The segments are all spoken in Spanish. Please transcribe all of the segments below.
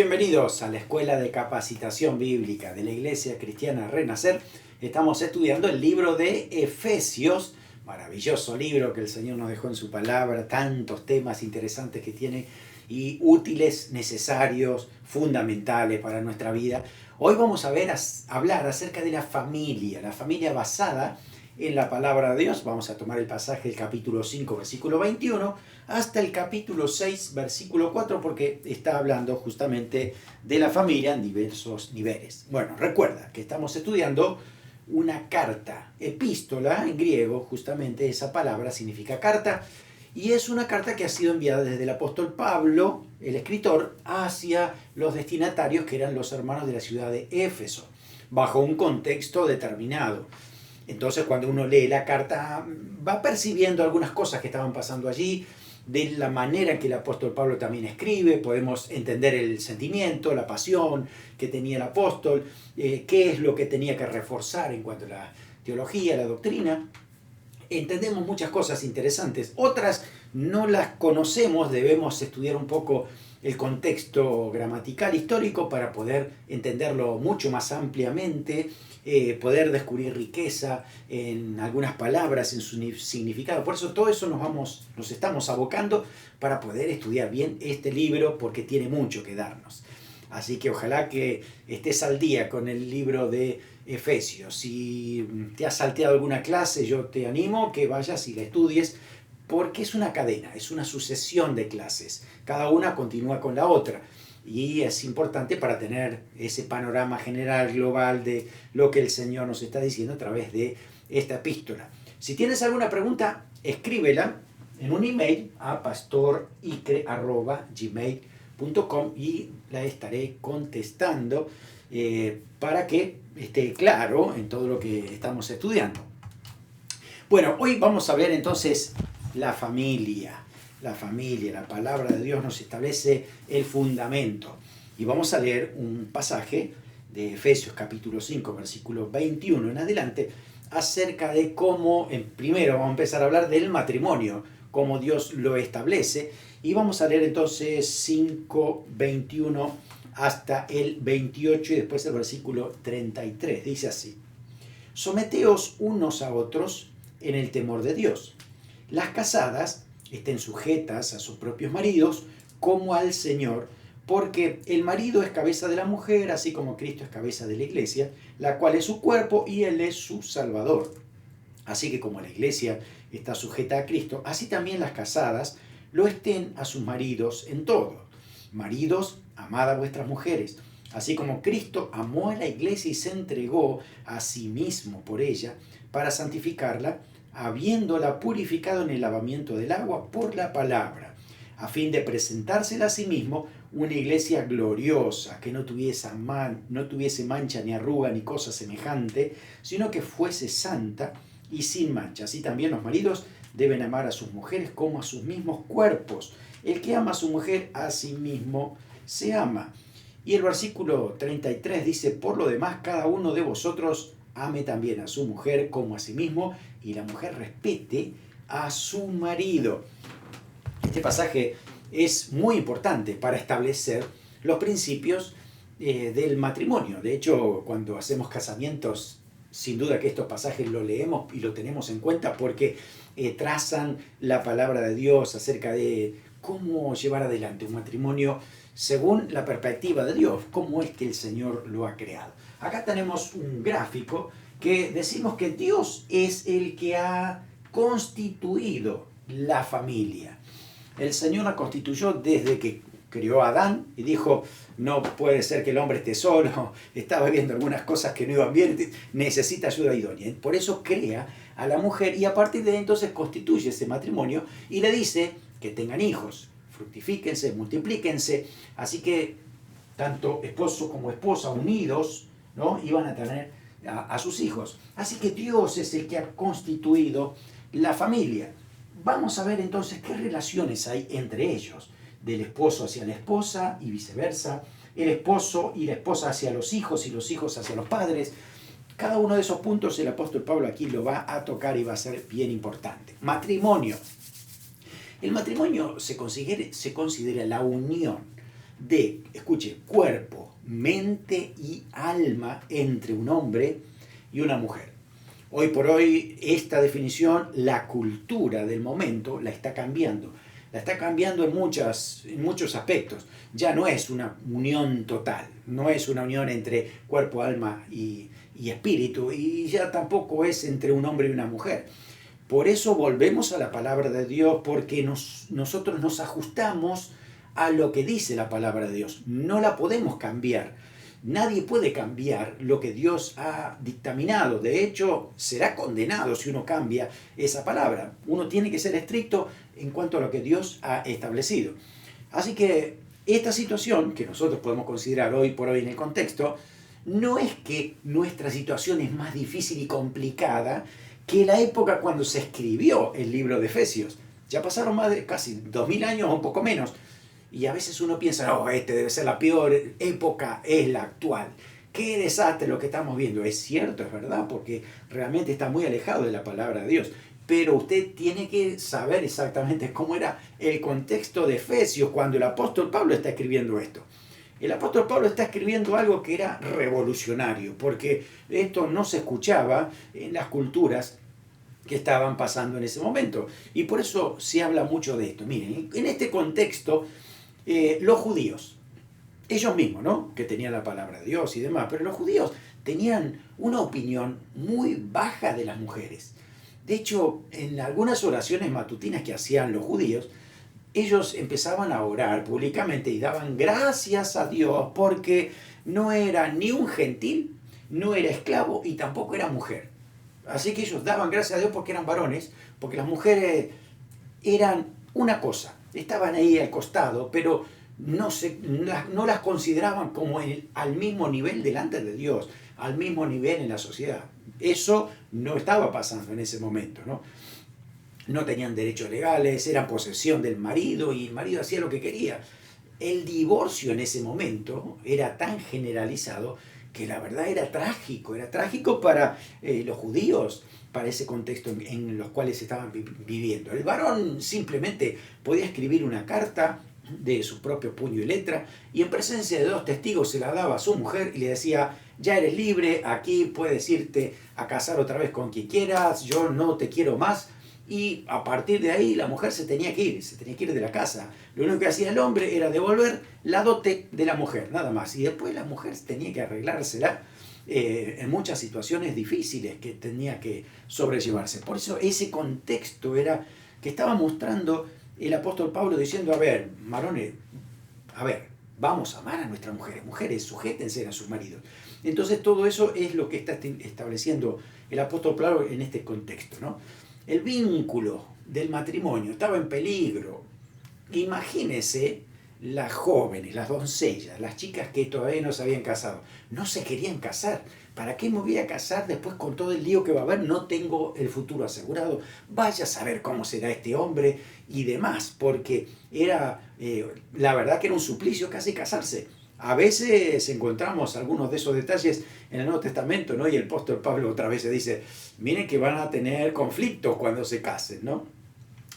bienvenidos a la Escuela de Capacitación Bíblica de la Iglesia Cristiana Renacer. Estamos estudiando el libro de Efesios, maravilloso libro que el Señor nos dejó en su palabra, tantos temas interesantes que tiene y útiles, necesarios, fundamentales para nuestra vida. Hoy vamos a hablar acerca de la familia basada en la palabra de Dios. Vamos a tomar el pasaje del capítulo 5, versículo 21, hasta el capítulo 6, versículo 4, porque está hablando justamente de la familia en diversos niveles. Bueno, recuerda que estamos estudiando una carta, epístola en griego, justamente esa palabra significa carta, y es una carta que ha sido enviada desde el apóstol Pablo, el escritor, hacia los destinatarios que eran los hermanos de la ciudad de Éfeso, bajo un contexto determinado. Entonces, cuando uno lee la carta, va percibiendo algunas cosas que estaban pasando allí, de la manera en que el apóstol Pablo también escribe, podemos entender el sentimiento, la pasión que tenía el apóstol, qué es lo que tenía que reforzar en cuanto a la teología, la doctrina. Entendemos muchas cosas interesantes, otras no las conocemos, debemos estudiar un poco el contexto gramatical histórico para poder entenderlo mucho más ampliamente, poder descubrir riqueza en algunas palabras, en su significado. Por eso todo eso nos estamos abocando para poder estudiar bien este libro, porque tiene mucho que darnos. Así que ojalá que estés al día con el libro de Efesios. Si te has salteado alguna clase, yo te animo que vayas y la estudies, porque es una cadena, es una sucesión de clases. Cada una continúa con la otra. Y es importante para tener ese panorama general, global, de lo que el Señor nos está diciendo a través de esta epístola. Si tienes alguna pregunta, escríbela en un email a pastoricre@gmail.com y la estaré contestando para que esté claro en todo lo que estamos estudiando. Bueno, hoy vamos a ver entonces la familia. La palabra de Dios nos establece el fundamento. Y vamos a leer un pasaje de Efesios capítulo 5, versículo 21 en adelante, acerca de cómo, primero vamos a empezar a hablar del matrimonio, cómo Dios lo establece, y vamos a leer entonces 5, 21 hasta el 28 y después el versículo 33. Dice así: someteos unos a otros en el temor de Dios. Las casadas estén sujetas a sus propios maridos como al Señor, porque el marido es cabeza de la mujer, así como Cristo es cabeza de la iglesia, la cual es su cuerpo y Él es su Salvador. Así que como la iglesia está sujeta a Cristo, así también las casadas lo estén a sus maridos en todo. Maridos, amad a vuestras mujeres, así como Cristo amó a la iglesia y se entregó a sí mismo por ella, para santificarla, habiéndola purificado en el lavamiento del agua por la palabra, a fin de presentársela a sí mismo una iglesia gloriosa, que no tuviese mancha ni arruga ni cosa semejante, sino que fuese santa y sin mancha. Así también los maridos deben amar a sus mujeres como a sus mismos cuerpos. El que ama a su mujer, a sí mismo se ama. Y el versículo 33 dice: por lo demás, cada uno de vosotros ame también a su mujer como a sí mismo, y la mujer respete a su marido. Este pasaje es muy importante para establecer los principios del matrimonio. De hecho, cuando hacemos casamientos, sin duda que estos pasajes los leemos y lo tenemos en cuenta, porque trazan la palabra de Dios acerca de cómo llevar adelante un matrimonio según la perspectiva de Dios, cómo es que el Señor lo ha creado. Acá tenemos un gráfico que decimos que Dios es el que ha constituido la familia. El Señor la constituyó desde que creó a Adán y dijo: no puede ser que el hombre esté solo, estaba viendo algunas cosas que no iban bien, necesita ayuda idónea. Por eso crea a la mujer y a partir de ahí entonces constituye ese matrimonio y le dice que tengan hijos, fructifíquense, multiplíquense. Así que tanto esposo como esposa unidos, ¿no?, iban a tener a sus hijos. Así que Dios es el que ha constituido la familia. Vamos a ver entonces qué relaciones hay entre ellos, del esposo hacia la esposa y viceversa, el esposo y la esposa hacia los hijos y los hijos hacia los padres. Cada uno de esos puntos el apóstol Pablo aquí lo va a tocar y va a ser bien importante. Matrimonio. El matrimonio se considera la unión de, escuche, cuerpo, mente y alma entre un hombre y una mujer. Hoy por hoy esta definición, la cultura del momento la está cambiando. La está cambiando en muchos aspectos. Ya no es una unión total, no es una unión entre cuerpo, alma y espíritu, y ya tampoco es entre un hombre y una mujer. Por eso volvemos a la palabra de Dios, porque nosotros nos ajustamos a lo que dice la palabra de Dios. No la podemos cambiar. Nadie puede cambiar lo que Dios ha dictaminado. De hecho, será condenado si uno cambia esa palabra. Uno tiene que ser estricto en cuanto a lo que Dios ha establecido. Así que esta situación, que nosotros podemos considerar hoy por hoy en el contexto, no es que nuestra situación es más difícil y complicada que la época cuando se escribió el libro de Efesios. Ya pasaron más de casi 2000 años o un poco menos. Y a veces uno piensa, no, debe ser la peor época, es la actual. Qué desastre lo que estamos viendo. Es cierto, es verdad, porque realmente está muy alejado de la palabra de Dios. Pero usted tiene que saber exactamente cómo era el contexto de Efesios cuando el apóstol Pablo está escribiendo esto. El apóstol Pablo está escribiendo algo que era revolucionario, porque esto no se escuchaba en las culturas que estaban pasando en ese momento. Y por eso se habla mucho de esto. Miren, en este contexto, los judíos, ellos mismos, ¿no?, que tenían la palabra de Dios y demás, pero los judíos tenían una opinión muy baja de las mujeres. De hecho, en algunas oraciones matutinas que hacían los judíos, ellos empezaban a orar públicamente y daban gracias a Dios porque no era ni un gentil, no era esclavo y tampoco era mujer. Así que ellos daban gracias a Dios porque eran varones, porque las mujeres eran una cosa, estaban ahí al costado, pero no las consideraban como al mismo nivel delante de Dios, al mismo nivel en la sociedad. Eso no estaba pasando en ese momento, ¿no? No tenían derechos legales, eran posesión del marido y el marido hacía lo que quería. El divorcio en ese momento era tan generalizado que la verdad era trágico para los judíos, para ese contexto en los cuales estaban viviendo. El varón simplemente podía escribir una carta de su propio puño y letra y en presencia de 2 testigos se la daba a su mujer y le decía, ya eres libre, aquí puedes irte a casar otra vez con quien quieras, yo no te quiero más. Y a partir de ahí la mujer se tenía que ir de la casa. Lo único que hacía el hombre era devolver la dote de la mujer, nada más. Y después la mujer tenía que arreglársela en muchas situaciones difíciles que tenía que sobrellevarse. Por eso ese contexto era que estaba mostrando el apóstol Pablo diciendo, a ver, varones, vamos a amar a nuestras mujeres. Mujeres, sujétense a sus maridos. Entonces todo eso es lo que está estableciendo el apóstol Pablo en este contexto, ¿no? El vínculo del matrimonio estaba en peligro. Imagínese las jóvenes, las doncellas, las chicas que todavía no se habían casado. No se querían casar. ¿Para qué me voy a casar después con todo el lío que va a haber? No tengo el futuro asegurado. Vaya a saber cómo será este hombre y demás. Porque era, la verdad que era un suplicio casi casarse. A veces encontramos algunos de esos detalles en el Nuevo Testamento, ¿no? Y el apóstol Pablo otra vez se dice, miren que van a tener conflictos cuando se casen, ¿no?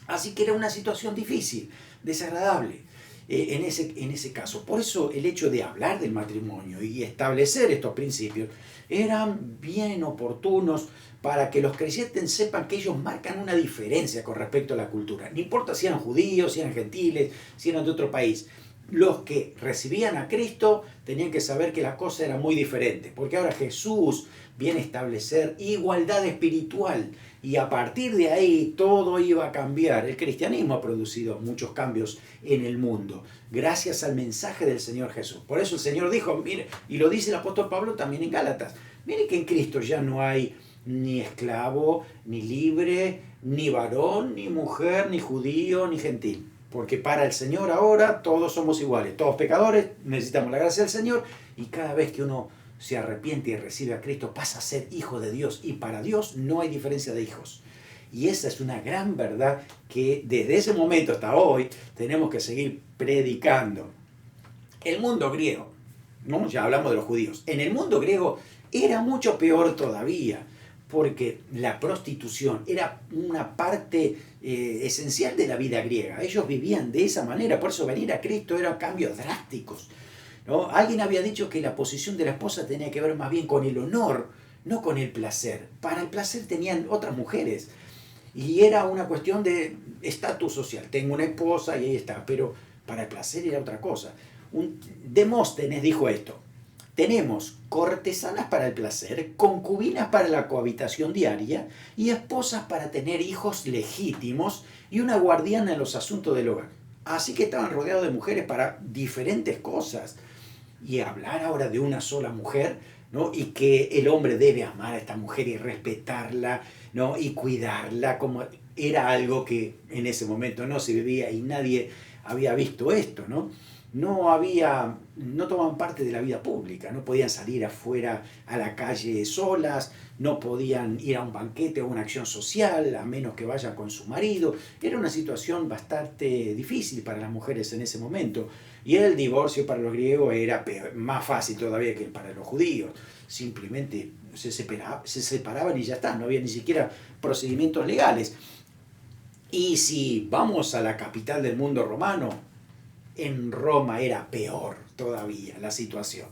Así que era una situación difícil, desagradable en ese caso. Por eso el hecho de hablar del matrimonio y establecer estos principios eran bien oportunos para que los creyentes sepan que ellos marcan una diferencia con respecto a la cultura. No importa si eran judíos, si eran gentiles, si eran de otro país. Los que recibían a Cristo tenían que saber que la cosa era muy diferente, porque ahora Jesús viene a establecer igualdad espiritual y a partir de ahí todo iba a cambiar. El cristianismo ha producido muchos cambios en el mundo gracias al mensaje del Señor Jesús. Por eso el Señor dijo, mire, y lo dice el apóstol Pablo también en Gálatas, mire que en Cristo ya no hay ni esclavo, ni libre, ni varón, ni mujer, ni judío, ni gentil. Porque para el Señor ahora todos somos iguales, todos pecadores, necesitamos la gracia del Señor y cada vez que uno se arrepiente y recibe a Cristo pasa a ser hijo de Dios y para Dios no hay diferencia de hijos. Y esa es una gran verdad que desde ese momento hasta hoy tenemos que seguir predicando. El mundo griego, ¿no? Ya hablamos de los judíos, en el mundo griego era mucho peor todavía, porque la prostitución era una parte esencial de la vida griega. Ellos vivían de esa manera, por eso venir a Cristo eran cambios drásticos, ¿no? Alguien había dicho que la posición de la esposa tenía que ver más bien con el honor, no con el placer. Para el placer tenían otras mujeres y era una cuestión de estatus social. Tengo una esposa y ahí está, pero para el placer era otra cosa. Demóstenes dijo esto: tenemos cortesanas para el placer, concubinas para la cohabitación diaria y esposas para tener hijos legítimos y una guardiana en los asuntos del hogar. Así que estaban rodeados de mujeres para diferentes cosas. Y hablar ahora de una sola mujer, ¿no? Y que el hombre debe amar a esta mujer y respetarla, ¿no? Y cuidarla, como era algo que en ese momento no se vivía y nadie había visto esto, ¿no? No tomaban parte de la vida pública, no podían salir afuera a la calle solas, no podían ir a un banquete o una acción social, a menos que vayan con su marido. Era una situación bastante difícil para las mujeres en ese momento. Y el divorcio para los griegos era más fácil todavía que para los judíos. Simplemente se separaban y ya está, no había ni siquiera procedimientos legales. Y si vamos a la capital del mundo romano, en Roma era peor todavía la situación.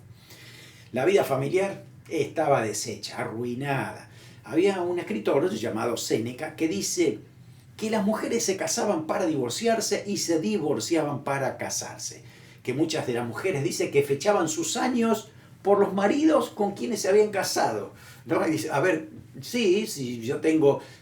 La vida familiar estaba deshecha, arruinada. Había un escritor llamado Séneca que dice que las mujeres se casaban para divorciarse y se divorciaban para casarse. Que muchas de las mujeres dice que fechaban sus años por los maridos con quienes se habían casado, ¿no? Y dice, a ver, sí, yo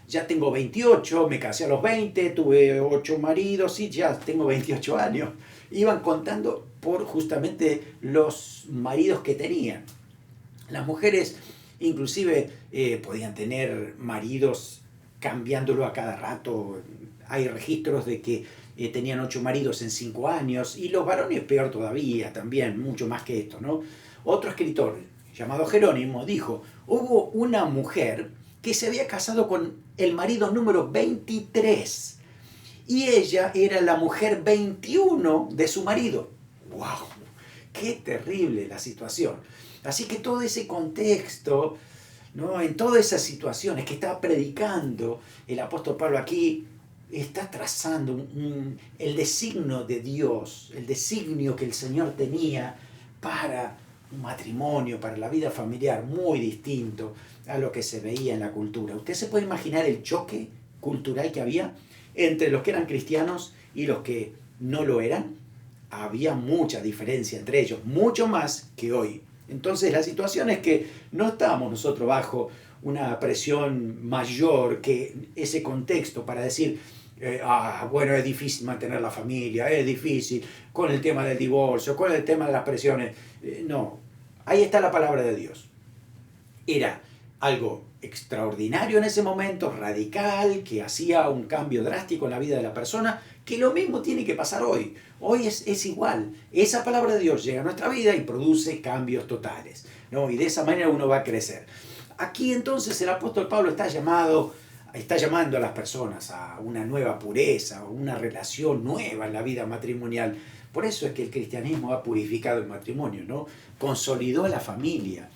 ya tengo 28, me casé a los 20, tuve 8 maridos, sí, ya tengo 28 años. Iban contando por justamente los maridos que tenían. Las mujeres inclusive podían tener maridos cambiándolo a cada rato. Hay registros de que tenían 8 maridos en 5 años, y los varones peor todavía, también, mucho más que esto, ¿no? Otro escritor llamado Jerónimo dijo: hubo una mujer que se había casado con el marido número 23 y ella era la mujer 21 de su marido. ¡Wow! ¡Qué terrible la situación! Así que todo ese contexto, ¿no? En todas esas situaciones que está predicando el apóstol Pablo aquí, está trazando el designio de Dios, el designio que el Señor tenía para un matrimonio, para la vida familiar, muy distinto a lo que se veía en la cultura. ¿Usted se puede imaginar el choque cultural que había entre los que eran cristianos y los que no lo eran? Había mucha diferencia entre ellos, mucho más que hoy. Entonces la situación es que no estábamos nosotros bajo una presión mayor que ese contexto para decir, bueno, es difícil mantener la familia, es difícil con el tema del divorcio, con el tema de las presiones. No, ahí está la palabra de Dios. Era algo extraordinario en ese momento, radical, que hacía un cambio drástico en la vida de la persona, que lo mismo tiene que pasar hoy. Hoy es igual. Esa palabra de Dios llega a nuestra vida y produce cambios totales, ¿no? Y de esa manera uno va a crecer. Aquí entonces el apóstol Pablo está llamando a las personas a una nueva pureza, a una relación nueva en la vida matrimonial. Por eso es que el cristianismo ha purificado el matrimonio, ¿no? Consolidó la familia.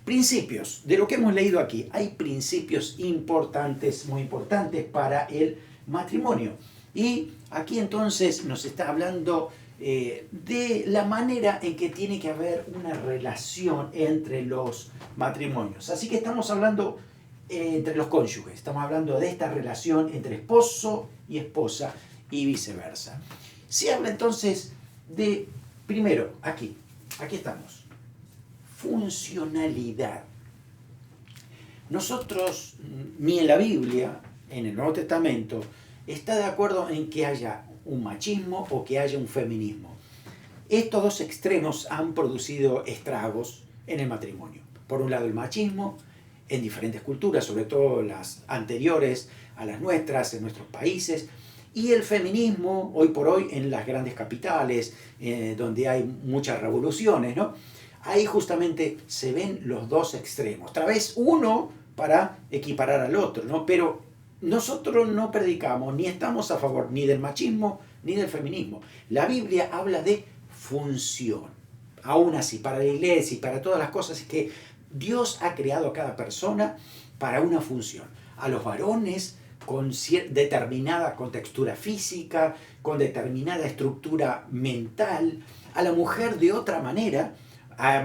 Principios, de lo que hemos leído aquí, hay principios importantes, muy importantes para el matrimonio. Y aquí entonces nos está hablando de la manera en que tiene que haber una relación entre los matrimonios. Así que estamos hablando entre los cónyuges, estamos hablando de esta relación entre esposo y esposa y viceversa. Se habla entonces de, primero, aquí estamos, funcionalidad. Nosotros, ni en la Biblia, en el Nuevo Testamento, está de acuerdo en que haya un machismo o que haya un feminismo. Estos dos extremos han producido estragos en el matrimonio. Por un lado, el machismo en diferentes culturas, sobre todo las anteriores a las nuestras, en nuestros países, y el feminismo, hoy por hoy, en las grandes capitales, donde hay muchas revoluciones, ¿no? Ahí justamente se ven los dos extremos. Tal vez uno para equiparar al otro, ¿no? Pero nosotros no predicamos ni estamos a favor ni del machismo ni del feminismo. La Biblia habla de función. Aún así, para la iglesia y para todas las cosas, es que Dios ha creado a cada persona para una función. A los varones con determinada contextura física, con determinada estructura mental, a la mujer de otra manera,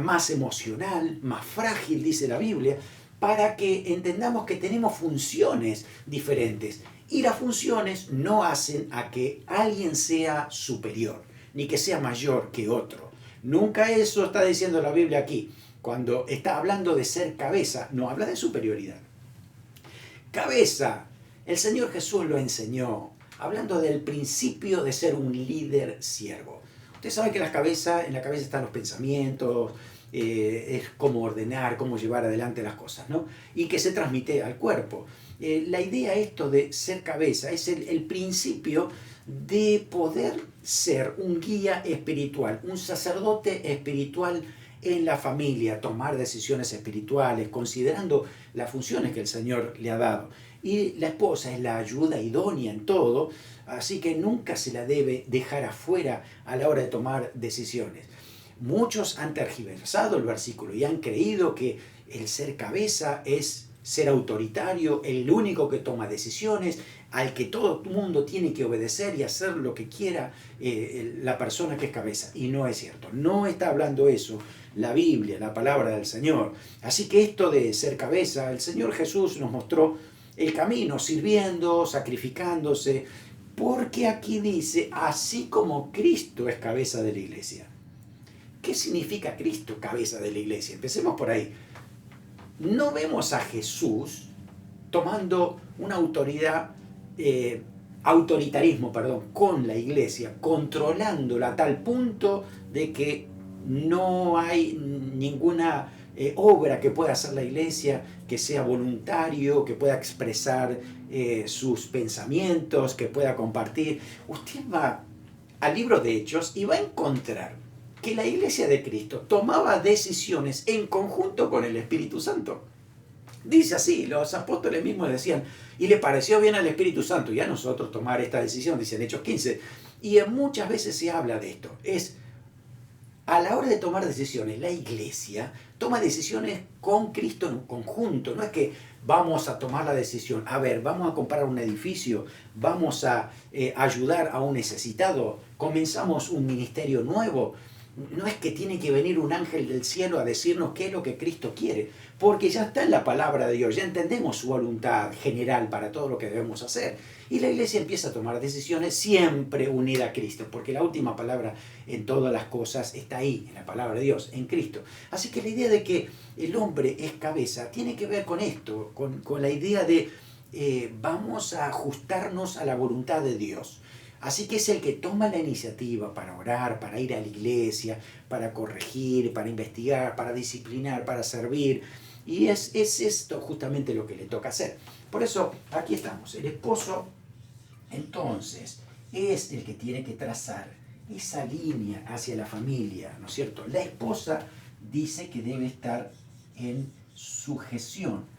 más emocional, más frágil, dice la Biblia, para que entendamos que tenemos funciones diferentes. Y las funciones no hacen a que alguien sea superior, ni que sea mayor que otro. Nunca eso está diciendo la Biblia aquí. Cuando está hablando de ser cabeza, no habla de superioridad. Cabeza, el Señor Jesús lo enseñó, hablando del principio de ser un líder siervo. Usted sabe que en la cabeza están los pensamientos, es cómo ordenar, cómo llevar adelante las cosas, ¿no? Y que se transmite al cuerpo. La idea esto de ser cabeza es el principio de poder ser un guía espiritual, un sacerdote espiritual en la familia, tomar decisiones espirituales, considerando las funciones que el Señor le ha dado. Y la esposa es la ayuda idónea en todo, así que nunca se la debe dejar afuera a la hora de tomar decisiones. Muchos han tergiversado el versículo y han creído que el ser cabeza es ser autoritario, el único que toma decisiones, al que todo el mundo tiene que obedecer y hacer lo que quiera la persona que es cabeza. Y no es cierto, no está hablando eso la Biblia, la palabra del Señor. Así que esto de ser cabeza, el Señor Jesús nos mostró el camino, sirviendo, sacrificándose, porque aquí dice, así como Cristo es cabeza de la iglesia. ¿Qué significa Cristo cabeza de la iglesia? Empecemos por ahí. No vemos a Jesús tomando una autoritarismo con la iglesia, controlándola a tal punto de que no hay ninguna obra que pueda hacer la iglesia que sea voluntario, que pueda expresar sus pensamientos, que pueda compartir. Usted va al libro de Hechos y va a encontrar que la iglesia de Cristo tomaba decisiones en conjunto con el Espíritu Santo. Dice así, los apóstoles mismos decían, y le pareció bien al Espíritu Santo y a nosotros tomar esta decisión, dice en Hechos 15. Y muchas veces se habla de esto. Es a la hora de tomar decisiones, la iglesia toma decisiones con Cristo en conjunto. No es que vamos a tomar la decisión, a ver, vamos a comprar un edificio, vamos a ayudar a un necesitado, comenzamos un ministerio nuevo. No es que tiene que venir un ángel del cielo a decirnos qué es lo que Cristo quiere, porque ya está en la palabra de Dios, ya entendemos su voluntad general para todo lo que debemos hacer. Y la iglesia empieza a tomar decisiones siempre unida a Cristo, porque la última palabra en todas las cosas está ahí, en la palabra de Dios, en Cristo. Así que la idea de que el hombre es cabeza tiene que ver con esto, con la idea de vamos a ajustarnos a la voluntad de Dios. Así que es el que toma la iniciativa para orar, para ir a la iglesia, para corregir, para investigar, para disciplinar, para servir. Y es esto justamente lo que le toca hacer. Por eso aquí estamos. El esposo, entonces, es el que tiene que trazar esa línea hacia la familia, ¿no es cierto? La esposa dice que debe estar en sujeción.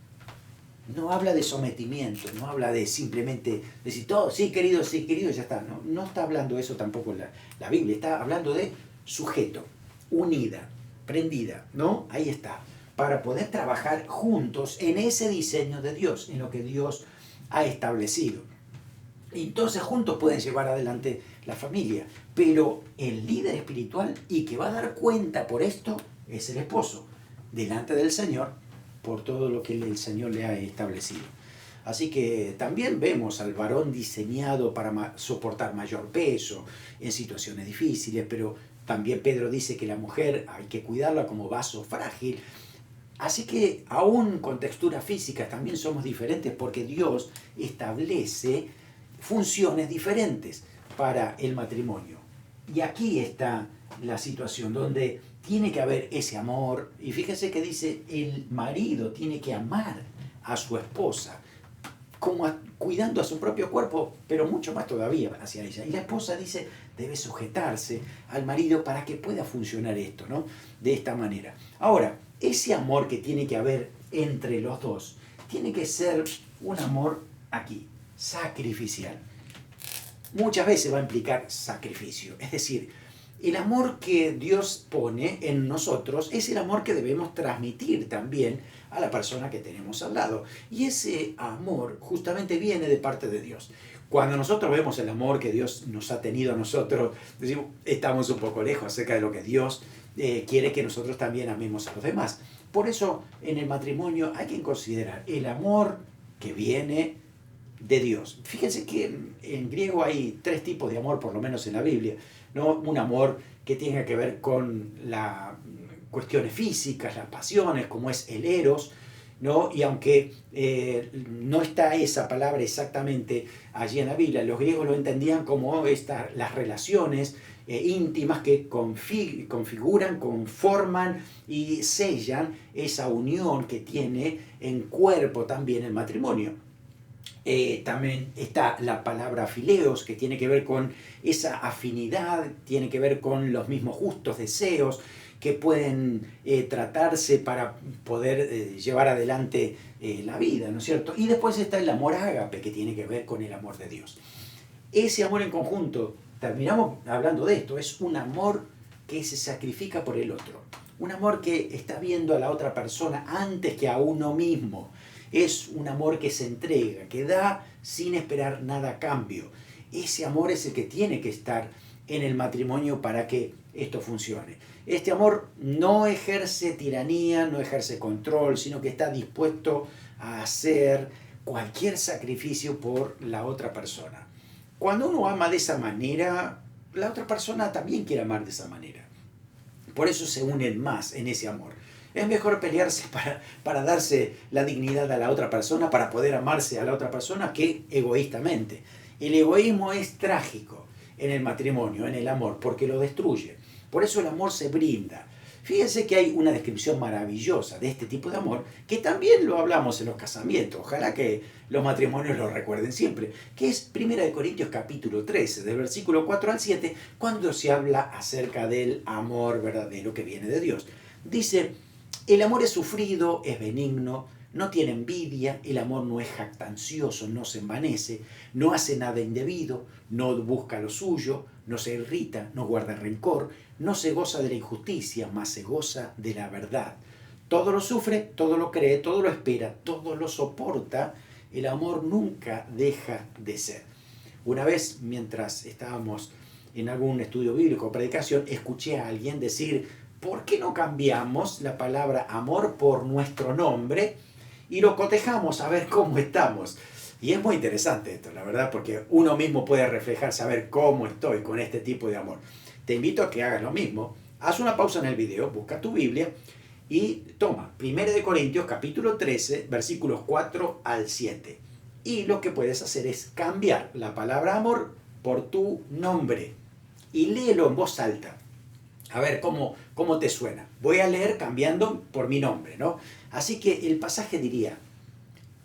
No habla de sometimiento, no habla de simplemente decir todo, sí querido, ya está. No está hablando eso tampoco la Biblia, está hablando de sujeto, unida, prendida, ¿no? Ahí está, para poder trabajar juntos en ese diseño de Dios, en lo que Dios ha establecido. Entonces juntos pueden llevar adelante la familia, pero el líder espiritual y que va a dar cuenta por esto es el esposo, delante del Señor, por todo lo que el Señor le ha establecido. Así que también vemos al varón diseñado para soportar mayor peso en situaciones difíciles, pero también Pedro dice que la mujer hay que cuidarla como vaso frágil. Así que aún con texturas físicas también somos diferentes porque Dios establece funciones diferentes para el matrimonio. Y aquí está la situación donde tiene que haber ese amor. Y fíjese que dice, el marido tiene que amar a su esposa, como cuidando a su propio cuerpo, pero mucho más todavía hacia ella. Y la esposa dice, debe sujetarse al marido para que pueda funcionar esto, ¿no? De esta manera. Ahora, ese amor que tiene que haber entre los dos, tiene que ser un amor aquí, sacrificial. Muchas veces va a implicar sacrificio, es decir, el amor que Dios pone en nosotros es el amor que debemos transmitir también a la persona que tenemos al lado. Y ese amor justamente viene de parte de Dios. Cuando nosotros vemos el amor que Dios nos ha tenido a nosotros, decimos, estamos un poco lejos acerca de lo que Dios quiere que nosotros también amemos a los demás. Por eso en el matrimonio hay que considerar el amor que viene de Dios. Fíjense que en griego hay 3 tipos de amor, por lo menos en la Biblia, ¿no? Un amor que tenga que ver con las cuestiones físicas, las pasiones, como es el eros, ¿no? Y aunque no está esa palabra exactamente allí en la Biblia, los griegos lo entendían como las relaciones íntimas que configuran, conforman y sellan esa unión que tiene en cuerpo también el matrimonio. También está la palabra fileos, que tiene que ver con esa afinidad, tiene que ver con los mismos justos deseos que pueden tratarse para poder llevar adelante la vida, ¿no es cierto? Y después está el amor ágape, que tiene que ver con el amor de Dios. Ese amor en conjunto, terminamos hablando de esto, es un amor que se sacrifica por el otro. Un amor que está viendo a la otra persona antes que a uno mismo. Es un amor que se entrega, que da sin esperar nada a cambio. Ese amor es el que tiene que estar en el matrimonio para que esto funcione. Este amor no ejerce tiranía, no ejerce control, sino que está dispuesto a hacer cualquier sacrificio por la otra persona. Cuando uno ama de esa manera, la otra persona también quiere amar de esa manera. Por eso se unen más en ese amor. Es mejor pelearse para darse la dignidad a la otra persona, para poder amarse a la otra persona, que egoístamente. El egoísmo es trágico en el matrimonio, en el amor, porque lo destruye. Por eso el amor se brinda. Fíjense que hay una descripción maravillosa de este tipo de amor, que también lo hablamos en los casamientos. Ojalá que los matrimonios lo recuerden siempre, que es 1 Corintios capítulo 13, del versículo 4 al 7, cuando se habla acerca del amor verdadero que viene de Dios. Dice: el amor es sufrido, es benigno, no tiene envidia, el amor no es jactancioso, no se envanece, no hace nada indebido, no busca lo suyo, no se irrita, no guarda rencor, no se goza de la injusticia, mas se goza de la verdad. Todo lo sufre, todo lo cree, todo lo espera, todo lo soporta. El amor nunca deja de ser. Una vez, mientras estábamos en algún estudio bíblico o predicación, escuché a alguien decir: ¿por qué no cambiamos la palabra amor por nuestro nombre y lo cotejamos a ver cómo estamos? Y es muy interesante esto, la verdad, porque uno mismo puede reflejarse a ver cómo estoy con este tipo de amor. Te invito a que hagas lo mismo. Haz una pausa en el video, busca tu Biblia y toma 1 Corintios capítulo 13, versículos 4 al 7. Y lo que puedes hacer es cambiar la palabra amor por tu nombre y léelo en voz alta. A ver cómo te suena. Voy a leer cambiando por mi nombre, ¿no? Así que el pasaje diría: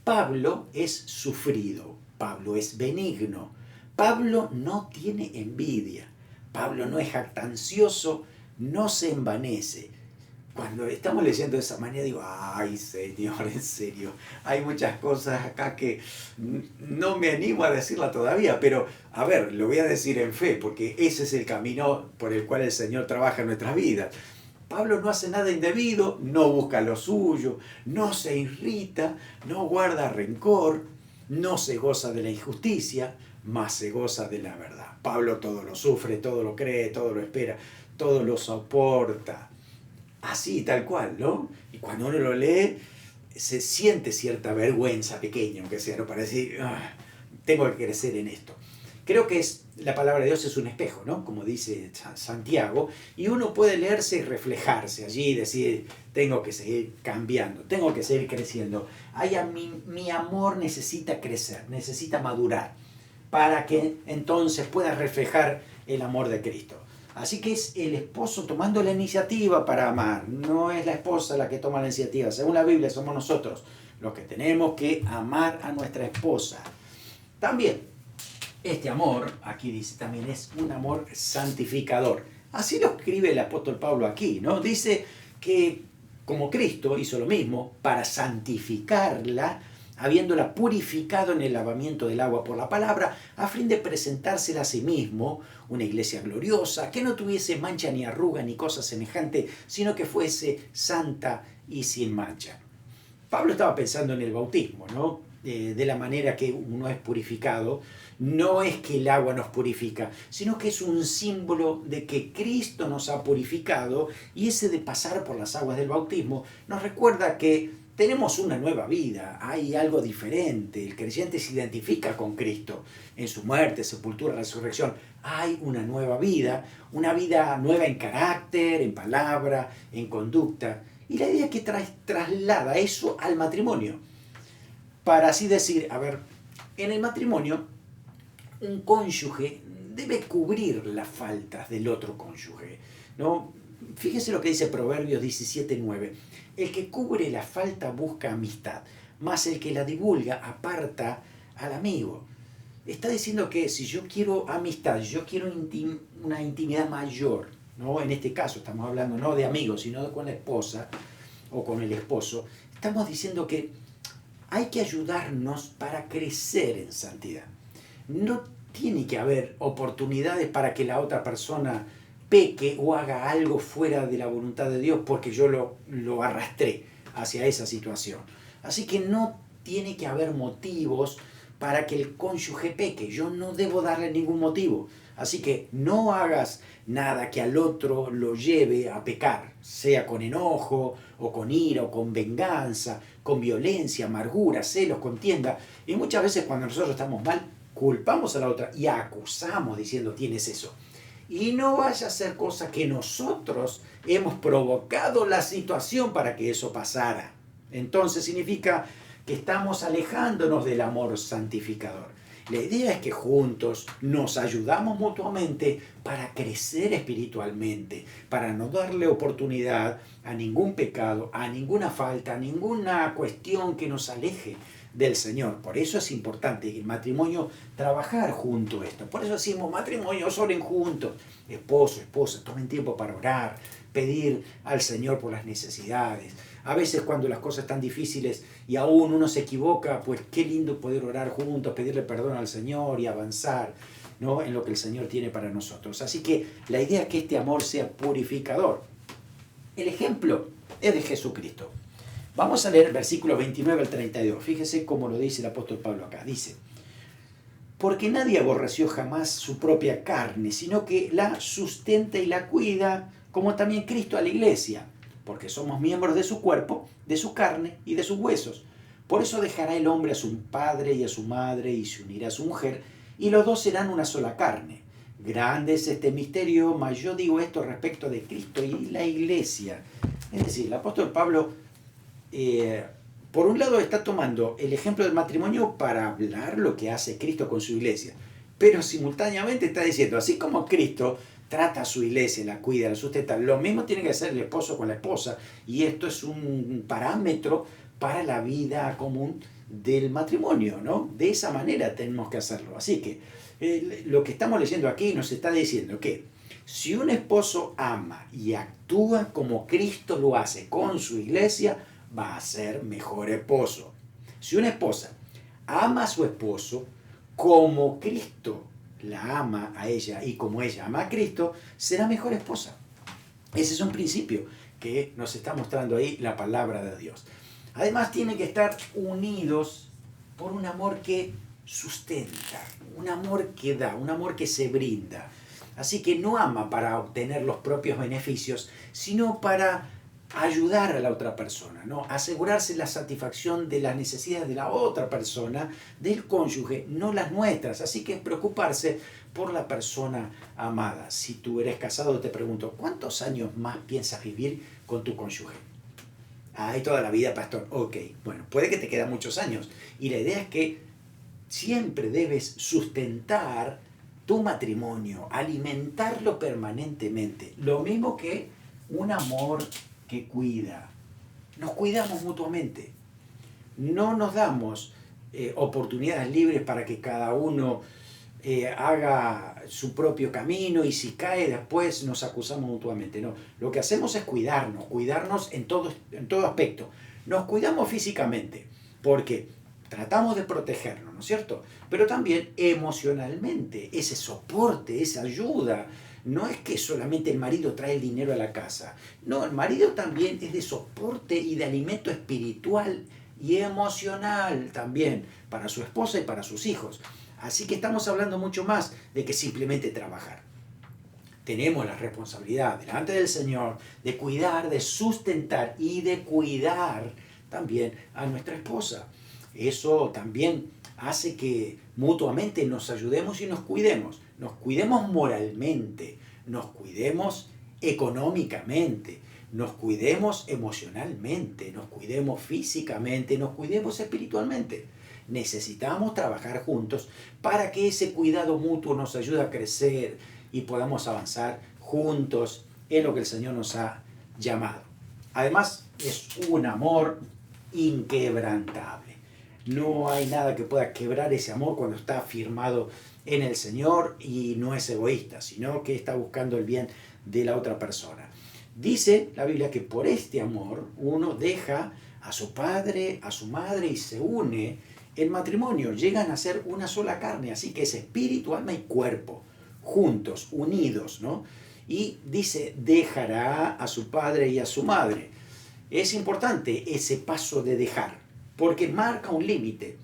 Pablo es sufrido, Pablo es benigno, Pablo no tiene envidia, Pablo no es jactancioso, no se envanece. Cuando estamos leyendo de esa manera digo: ay Señor, en serio, hay muchas cosas acá que no me animo a decirla todavía, pero a ver, lo voy a decir en fe, porque ese es el camino por el cual el Señor trabaja en nuestras vidas. Pablo no hace nada indebido, no busca lo suyo, no se irrita, no guarda rencor, no se goza de la injusticia, mas se goza de la verdad. Pablo todo lo sufre, todo lo cree, todo lo espera, todo lo soporta. Así, tal cual, ¿no? Y cuando uno lo lee, se siente cierta vergüenza pequeña, aunque sea, ¿no? Para decir: tengo que crecer en esto. Creo que la palabra de Dios es un espejo, ¿no? Como dice Santiago, y uno puede leerse y reflejarse allí y decir: tengo que seguir cambiando, tengo que seguir creciendo. Mi amor necesita crecer, necesita madurar, para que entonces pueda reflejar el amor de Cristo. Así que es el esposo tomando la iniciativa para amar, no es la esposa la que toma la iniciativa. Según la Biblia somos nosotros los que tenemos que amar a nuestra esposa. También, este amor, aquí dice también, es un amor santificador. Así lo escribe el apóstol Pablo aquí, ¿no? Dice que como Cristo hizo lo mismo para santificarla, habiéndola purificado en el lavamiento del agua por la palabra, a fin de presentársela a sí mismo, una iglesia gloriosa, que no tuviese mancha ni arruga ni cosa semejante, sino que fuese santa y sin mancha. Pablo estaba pensando en el bautismo, ¿no? De la manera que uno es purificado. No es que el agua nos purifica, sino que es un símbolo de que Cristo nos ha purificado, y ese de pasar por las aguas del bautismo nos recuerda que tenemos una nueva vida, hay algo diferente. El creyente se identifica con Cristo en su muerte, sepultura, resurrección. Hay una nueva vida nueva en carácter, en palabra, en conducta. Y la idea es que traslada eso al matrimonio. Para así decir, a ver, en el matrimonio, un cónyuge debe cubrir las faltas del otro cónyuge, ¿no? Fíjense lo que dice Proverbios 17:9. El que cubre la falta busca amistad, mas el que la divulga aparta al amigo. Está diciendo que si yo quiero amistad, yo quiero una intimidad mayor, ¿no? En este caso estamos hablando no de amigos, sino con la esposa o con el esposo. Estamos diciendo que hay que ayudarnos para crecer en santidad. No tiene que haber oportunidades para que la otra persona peque o haga algo fuera de la voluntad de Dios porque yo lo arrastré hacia esa situación. Así que no tiene que haber motivos para que el cónyuge peque. Yo no debo darle ningún motivo. Así que no hagas nada que al otro lo lleve a pecar, sea con enojo o con ira o con venganza, con violencia, amargura, celos, contienda. Y muchas veces cuando nosotros estamos mal, culpamos a la otra y acusamos diciendo tienes eso. Y no vaya a ser cosa que nosotros hemos provocado la situación para que eso pasara. Entonces significa que estamos alejándonos del amor santificador. La idea es que juntos nos ayudamos mutuamente para crecer espiritualmente, para no darle oportunidad a ningún pecado, a ninguna falta, a ninguna cuestión que nos aleje del Señor. Por eso es importante en el matrimonio trabajar junto a esto. Por eso decimos matrimonios, oren juntos. Esposo, esposa, tomen tiempo para orar, pedir al Señor por las necesidades. A veces cuando las cosas están difíciles y aún uno se equivoca, pues qué lindo poder orar juntos, pedirle perdón al Señor y avanzar, ¿no?, en lo que el Señor tiene para nosotros. Así que la idea es que este amor sea purificador. El ejemplo es de Jesucristo. Vamos a leer versículos 29 al 32. Fíjese cómo lo dice el apóstol Pablo acá. Dice: porque nadie aborreció jamás su propia carne, sino que la sustenta y la cuida, como también Cristo a la iglesia, porque somos miembros de su cuerpo, de su carne y de sus huesos. Por eso dejará el hombre a su padre y a su madre y se unirá a su mujer, y los dos serán una sola carne. Grande es este misterio, mas yo digo esto respecto de Cristo y la iglesia. Es decir, el apóstol Pablo, por un lado, está tomando el ejemplo del matrimonio para hablar lo que hace Cristo con su iglesia, pero simultáneamente está diciendo, así como Cristo trata a su iglesia, la cuida, la sustenta, lo mismo tiene que hacer el esposo con la esposa, y esto es un parámetro para la vida común del matrimonio, ¿no? De esa manera tenemos que hacerlo. Así que lo que estamos leyendo aquí nos está diciendo que si un esposo ama y actúa como Cristo lo hace con su iglesia, va a ser mejor esposo. Si una esposa ama a su esposo como Cristo la ama a ella y como ella ama a Cristo, será mejor esposa. Ese es un principio que nos está mostrando ahí la palabra de Dios. Además, tienen que estar unidos por un amor que sustenta, un amor que da, un amor que se brinda. Así que no ama para obtener los propios beneficios, sino para ayudar a la otra persona, ¿no? Asegurarse la satisfacción de las necesidades de la otra persona, del cónyuge, no las nuestras. Así que preocuparse por la persona amada. Si tú eres casado, te pregunto, ¿cuántos años más piensas vivir con tu cónyuge? Ay, toda la vida, pastor. Ok, bueno, puede que te quedan muchos años. Y la idea es que siempre debes sustentar tu matrimonio, alimentarlo permanentemente. Lo mismo que un amor que cuida. Nos cuidamos mutuamente. No nos damos oportunidades libres para que cada uno haga su propio camino y si cae después nos acusamos mutuamente. No, lo que hacemos es cuidarnos en todo aspecto. Nos cuidamos físicamente porque tratamos de protegernos, ¿no es cierto? Pero también emocionalmente, ese soporte, esa ayuda. No es que solamente el marido trae el dinero a la casa. No, el marido también es de soporte y de alimento espiritual y emocional también para su esposa y para sus hijos. Así que estamos hablando mucho más de que simplemente trabajar. Tenemos la responsabilidad delante del Señor de cuidar, de sustentar y de cuidar también a nuestra esposa. Eso también hace que mutuamente nos ayudemos y nos cuidemos moralmente, nos cuidemos económicamente, nos cuidemos emocionalmente, nos cuidemos físicamente, nos cuidemos espiritualmente. Necesitamos trabajar juntos para que ese cuidado mutuo nos ayude a crecer y podamos avanzar juntos en lo que el Señor nos ha llamado. Además, es un amor inquebrantable. No hay nada que pueda quebrar ese amor cuando está firmado en el Señor y no es egoísta, sino que está buscando el bien de la otra persona. Dice la Biblia que por este amor uno deja a su padre, a su madre y se une en matrimonio. Llegan a ser una sola carne, así que es espíritu, alma y cuerpo, juntos, unidos, ¿no? Y dice, dejará a su padre y a su madre. Es importante ese paso de dejar, porque marca un límite.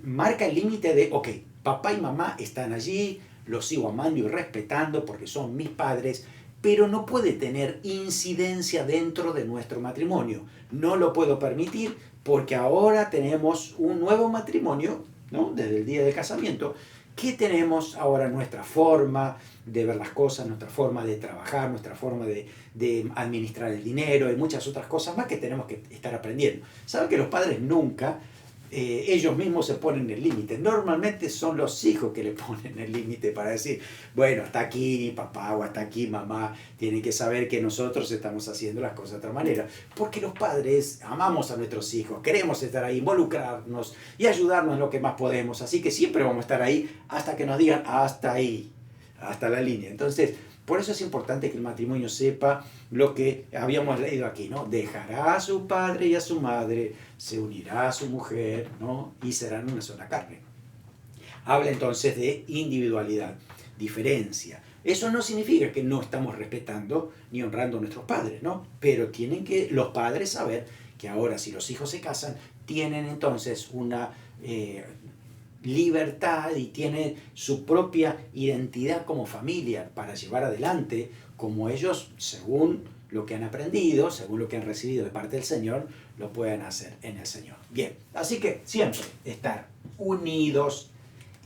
Marca el límite de, ok, papá y mamá están allí, los sigo amando y respetando porque son mis padres, pero no puede tener incidencia dentro de nuestro matrimonio. No lo puedo permitir porque ahora tenemos un nuevo matrimonio, ¿no? Desde el día del casamiento, que tenemos ahora nuestra forma de ver las cosas, nuestra forma de trabajar, nuestra forma de administrar el dinero y muchas otras cosas más que tenemos que estar aprendiendo. ¿Saben que los padres nunca ellos mismos se ponen el límite? Normalmente son los hijos que le ponen el límite para decir, bueno, hasta aquí papá o hasta aquí mamá, tienen que saber que nosotros estamos haciendo las cosas de otra manera. Porque los padres amamos a nuestros hijos, queremos estar ahí, involucrarnos y ayudarnos en lo que más podemos. Así que siempre vamos a estar ahí hasta que nos digan hasta ahí, hasta la línea. Entonces, por eso es importante que el matrimonio sepa lo que habíamos leído aquí, ¿no? Dejará a su padre y a su madre, se unirá a su mujer, ¿no? Y serán una sola carne. Habla entonces de individualidad, diferencia. Eso no significa que no estamos respetando ni honrando a nuestros padres, ¿no? Pero tienen que los padres saber que ahora si los hijos se casan, tienen entonces una libertad y tienen su propia identidad como familia para llevar adelante como ellos, según lo que han aprendido, según lo que han recibido de parte del Señor, lo puedan hacer en el Señor. Bien, así que siempre estar unidos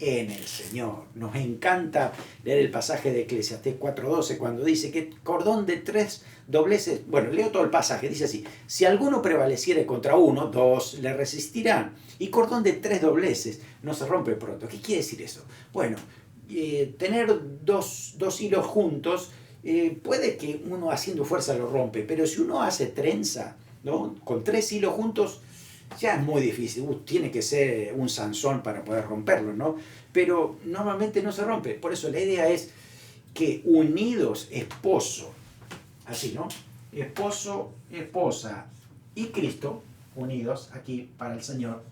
en el Señor. Nos encanta leer el pasaje de Eclesiastés 4:12 cuando dice que cordón de 3 dobleces, bueno, leo todo el pasaje, dice así, si alguno prevaleciere contra uno, 2 le resistirán, y cordón de 3 dobleces no se rompe pronto. ¿Qué quiere decir eso? Bueno, tener dos hilos juntos, puede que uno haciendo fuerza lo rompe, pero si uno hace trenza, ¿no? Con 3 hilos juntos, ya es muy difícil, tiene que ser un Sansón para poder romperlo, ¿no? Pero normalmente no se rompe. Por eso la idea es que unidos, esposo, así, ¿no? Esposo, esposa y Cristo, unidos aquí para el Señor,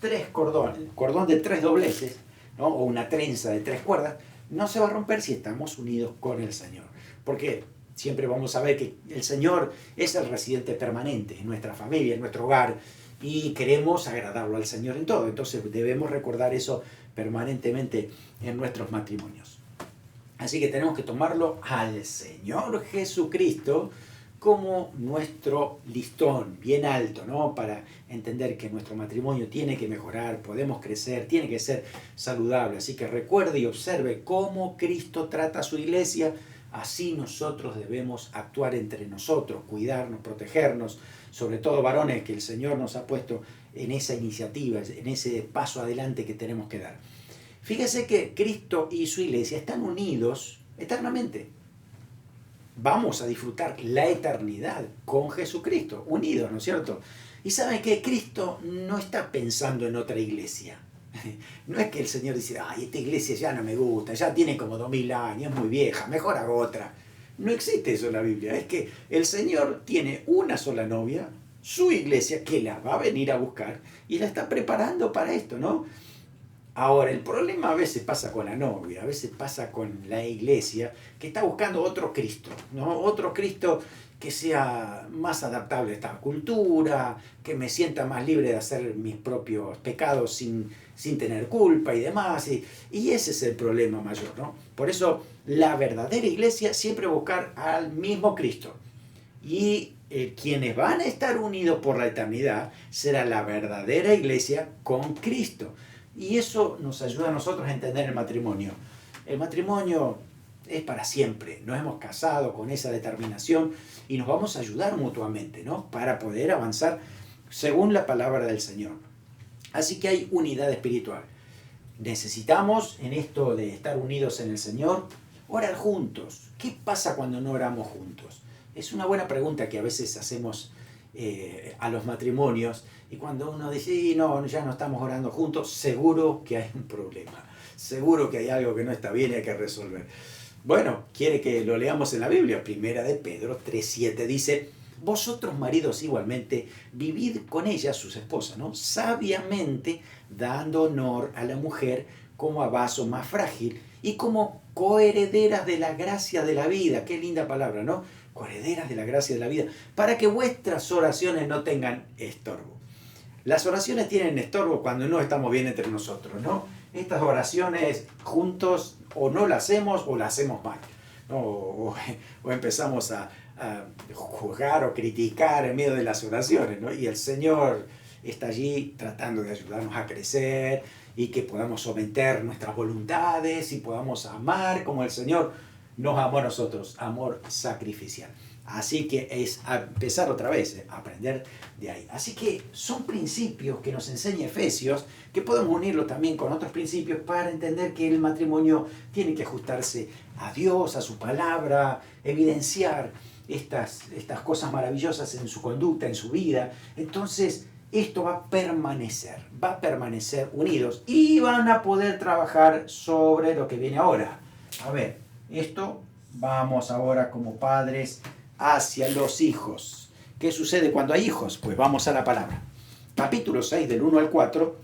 3 cordones, cordón de 3 dobleces, ¿no? O una trenza de 3 cuerdas, no se va a romper si estamos unidos con el Señor. Porque siempre vamos a ver que el Señor es el residente permanente en nuestra familia, en nuestro hogar, y queremos agradarlo al Señor en todo. Entonces debemos recordar eso permanentemente en nuestros matrimonios. Así que tenemos que tomarlo al Señor Jesucristo como nuestro listón bien alto, ¿no? Para entender que nuestro matrimonio tiene que mejorar, podemos crecer, tiene que ser saludable. Así que recuerde y observe cómo Cristo trata a su iglesia. Así nosotros debemos actuar entre nosotros, cuidarnos, protegernos, sobre todo varones, que el Señor nos ha puesto en esa iniciativa, en ese paso adelante que tenemos que dar. Fíjese que Cristo y su iglesia están unidos eternamente. Vamos a disfrutar la eternidad con Jesucristo, unidos, ¿no es cierto? Y ¿saben qué? Cristo no está pensando en otra iglesia. No es que el Señor dice, ay, esta iglesia ya no me gusta, ya tiene como 2000 años, es muy vieja, mejor hago otra. No existe eso en la Biblia. Es que el Señor tiene una sola novia, su iglesia, que la va a venir a buscar y la está preparando para esto, ¿no? Ahora, el problema a veces pasa con la novia, a veces pasa con la iglesia, que está buscando otro Cristo, ¿no? Otro Cristo que sea más adaptable a esta cultura, que me sienta más libre de hacer mis propios pecados sin tener culpa y demás. Y ese es el problema mayor, ¿no? Por eso la verdadera iglesia siempre buscar al mismo Cristo. Y quienes van a estar unidos por la eternidad será la verdadera iglesia con Cristo. Y eso nos ayuda a nosotros a entender el matrimonio. El matrimonio es para siempre. Nos hemos casado con esa determinación y nos vamos a ayudar mutuamente, ¿no? Para poder avanzar según la palabra del Señor. Así que hay unidad espiritual. Necesitamos, en esto de estar unidos en el Señor, orar juntos. ¿Qué pasa cuando no oramos juntos? Es una buena pregunta que a veces hacemos a los matrimonios, y cuando uno dice, no, ya no estamos orando juntos, seguro que hay un problema, seguro que hay algo que no está bien y hay que resolver. Bueno, quiere que lo leamos en la Biblia. Primera de Pedro 3:7 dice, vosotros maridos igualmente, vivid con ella, sus esposas, ¿no? Sabiamente dando honor a la mujer como a vaso más frágil y como coherederas de la gracia de la vida. Qué linda palabra, ¿no? Coherederas de la gracia de la vida, para que vuestras oraciones no tengan estorbo. Las oraciones tienen estorbo cuando no estamos bien entre nosotros, ¿no? Estas oraciones juntos o no las hacemos o las hacemos mal, ¿no? O empezamos a juzgar o criticar en medio de las oraciones, ¿no? Y el Señor está allí tratando de ayudarnos a crecer y que podamos someter nuestras voluntades y podamos amar como el Señor nos amó a nosotros, amor sacrificial. Así que es empezar otra vez, aprender de ahí. Así que son principios que nos enseña Efesios, que podemos unirlo también con otros principios para entender que el matrimonio tiene que ajustarse a Dios, a su palabra, evidenciar estas cosas maravillosas en su conducta, en su vida. Entonces, esto va a permanecer unidos y van a poder trabajar sobre lo que viene ahora. A ver, esto vamos ahora como padres hacia los hijos. ¿Qué sucede cuando hay hijos? Pues vamos a la palabra. Capítulo 6, del 1 al 4.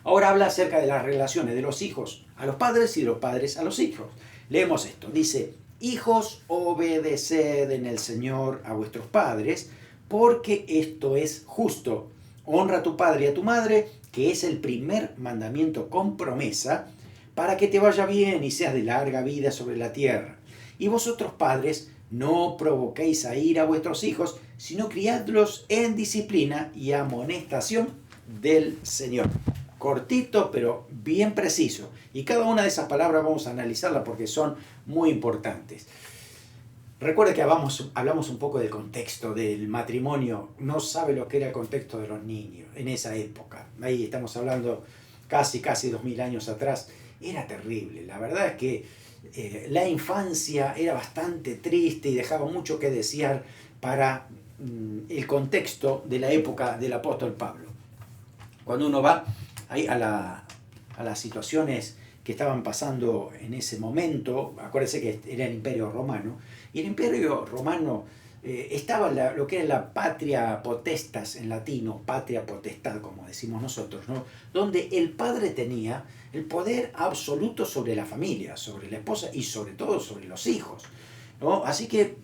Ahora habla acerca de las relaciones de los hijos a los padres y de los padres a los hijos. Leemos esto. Dice, hijos, obedeced en el Señor a vuestros padres, porque esto es justo. Honra a tu padre y a tu madre, que es el primer mandamiento con promesa, para que te vaya bien y seas de larga vida sobre la tierra. Y vosotros, padres, no provoquéis a ira a vuestros hijos, sino criadlos en disciplina y amonestación del Señor. Cortito, pero bien preciso. Y cada una de esas palabras vamos a analizarla porque son muy importantes. Recuerde que hablamos un poco del contexto del matrimonio. No sabe lo que era el contexto de los niños en esa época. Ahí estamos hablando casi 2000 años atrás. Era terrible. La verdad es que la infancia era bastante triste y dejaba mucho que desear para el contexto de la época del apóstol Pablo. Cuando uno va ahí a las situaciones que estaban pasando en ese momento, acuérdense que era el Imperio Romano, y el Imperio Romano estaba lo que era la patria potestas en latino, patria potestad como decimos nosotros, ¿no? Donde el padre tenía el poder absoluto sobre la familia, sobre la esposa y sobre todo sobre los hijos, ¿no? Así que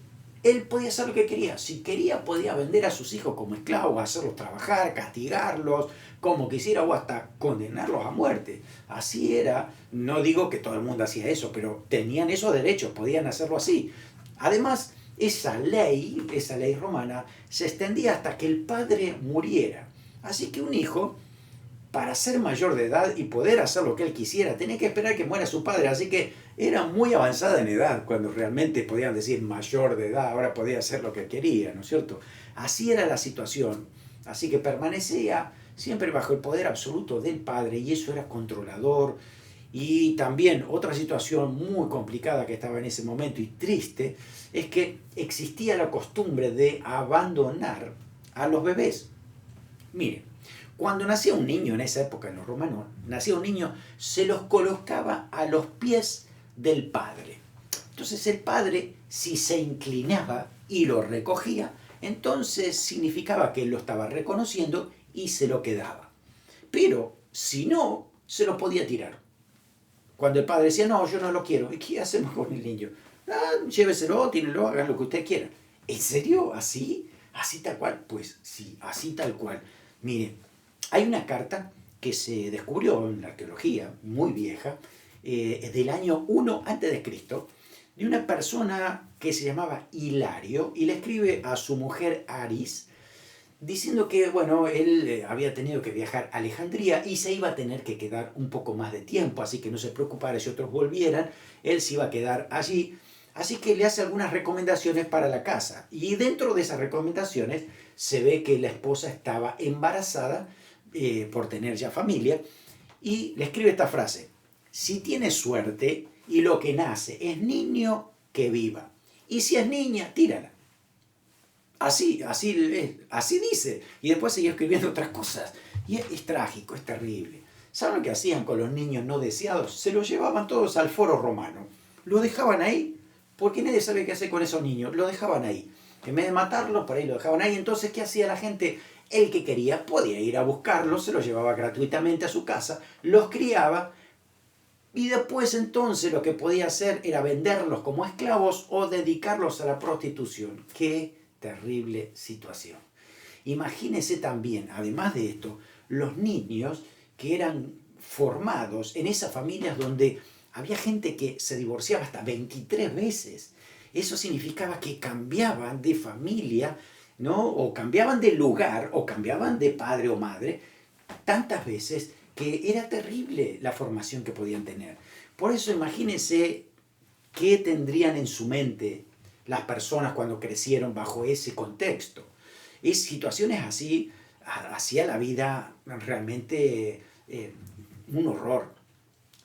él podía hacer lo que quería. Si quería, podía vender a sus hijos como esclavos, hacerlos trabajar, castigarlos, como quisiera, o hasta condenarlos a muerte. Así era. No digo que todo el mundo hacía eso, pero tenían esos derechos, podían hacerlo así. Además, esa ley romana se extendía hasta que el padre muriera. Así que un hijo, para ser mayor de edad y poder hacer lo que él quisiera, tenía que esperar que muera su padre. Así que era muy avanzada en edad, cuando realmente podían decir mayor de edad, ahora podía hacer lo que quería, ¿no es cierto? Así era la situación. Así que permanecía siempre bajo el poder absoluto del padre, y eso era controlador. Y también otra situación muy complicada que estaba en ese momento y triste, es que existía la costumbre de abandonar a los bebés. Miren, cuando nacía un niño en esa época, en los romanos, nacía un niño, se los colocaba a los pies del padre. Entonces el padre, si se inclinaba y lo recogía, entonces significaba que él lo estaba reconociendo y se lo quedaba. Pero si no, se lo podía tirar. Cuando el padre decía, no, yo no lo quiero, ¿y qué hacemos con el niño? Lléveselo, tírelo, hagan lo que usted quiera. ¿En serio? ¿Así? ¿Así tal cual? Pues sí, así tal cual. Miren, hay una carta que se descubrió en la arqueología, muy vieja, del año 1 a.C., de una persona que se llamaba Hilario, y le escribe a su mujer Aris, diciendo que, bueno, él había tenido que viajar a Alejandría y se iba a tener que quedar un poco más de tiempo, así que no se preocupara si otros volvieran, él se iba a quedar allí. Así que le hace algunas recomendaciones para la casa. Y dentro de esas recomendaciones se ve que la esposa estaba embarazada por tener ya familia, y le escribe esta frase: si tienes suerte y lo que nace es niño, que viva. Y si es niña, tírala. Así dice. Y después siguió escribiendo otras cosas. Y es trágico, es terrible. ¿Saben lo que hacían con los niños no deseados? Se los llevaban todos al foro romano. Lo dejaban ahí, porque nadie sabe qué hacer con esos niños. Lo dejaban ahí. En vez de matarlos, por ahí lo dejaban ahí. Entonces, ¿qué hacía la gente? El que quería podía ir a buscarlos, se los llevaba gratuitamente a su casa, los criaba, y después entonces lo que podía hacer era venderlos como esclavos o dedicarlos a la prostitución. ¡Qué terrible situación! Imagínense también, además de esto, los niños que eran formados en esas familias donde había gente que se divorciaba hasta 23 veces. Eso significaba que cambiaban de familia, ¿no? O cambiaban de lugar, o cambiaban de padre o madre, tantas veces que era terrible la formación que podían tener. Por eso imagínense qué tendrían en su mente las personas cuando crecieron bajo ese contexto. Y situaciones así hacía la vida realmente un horror.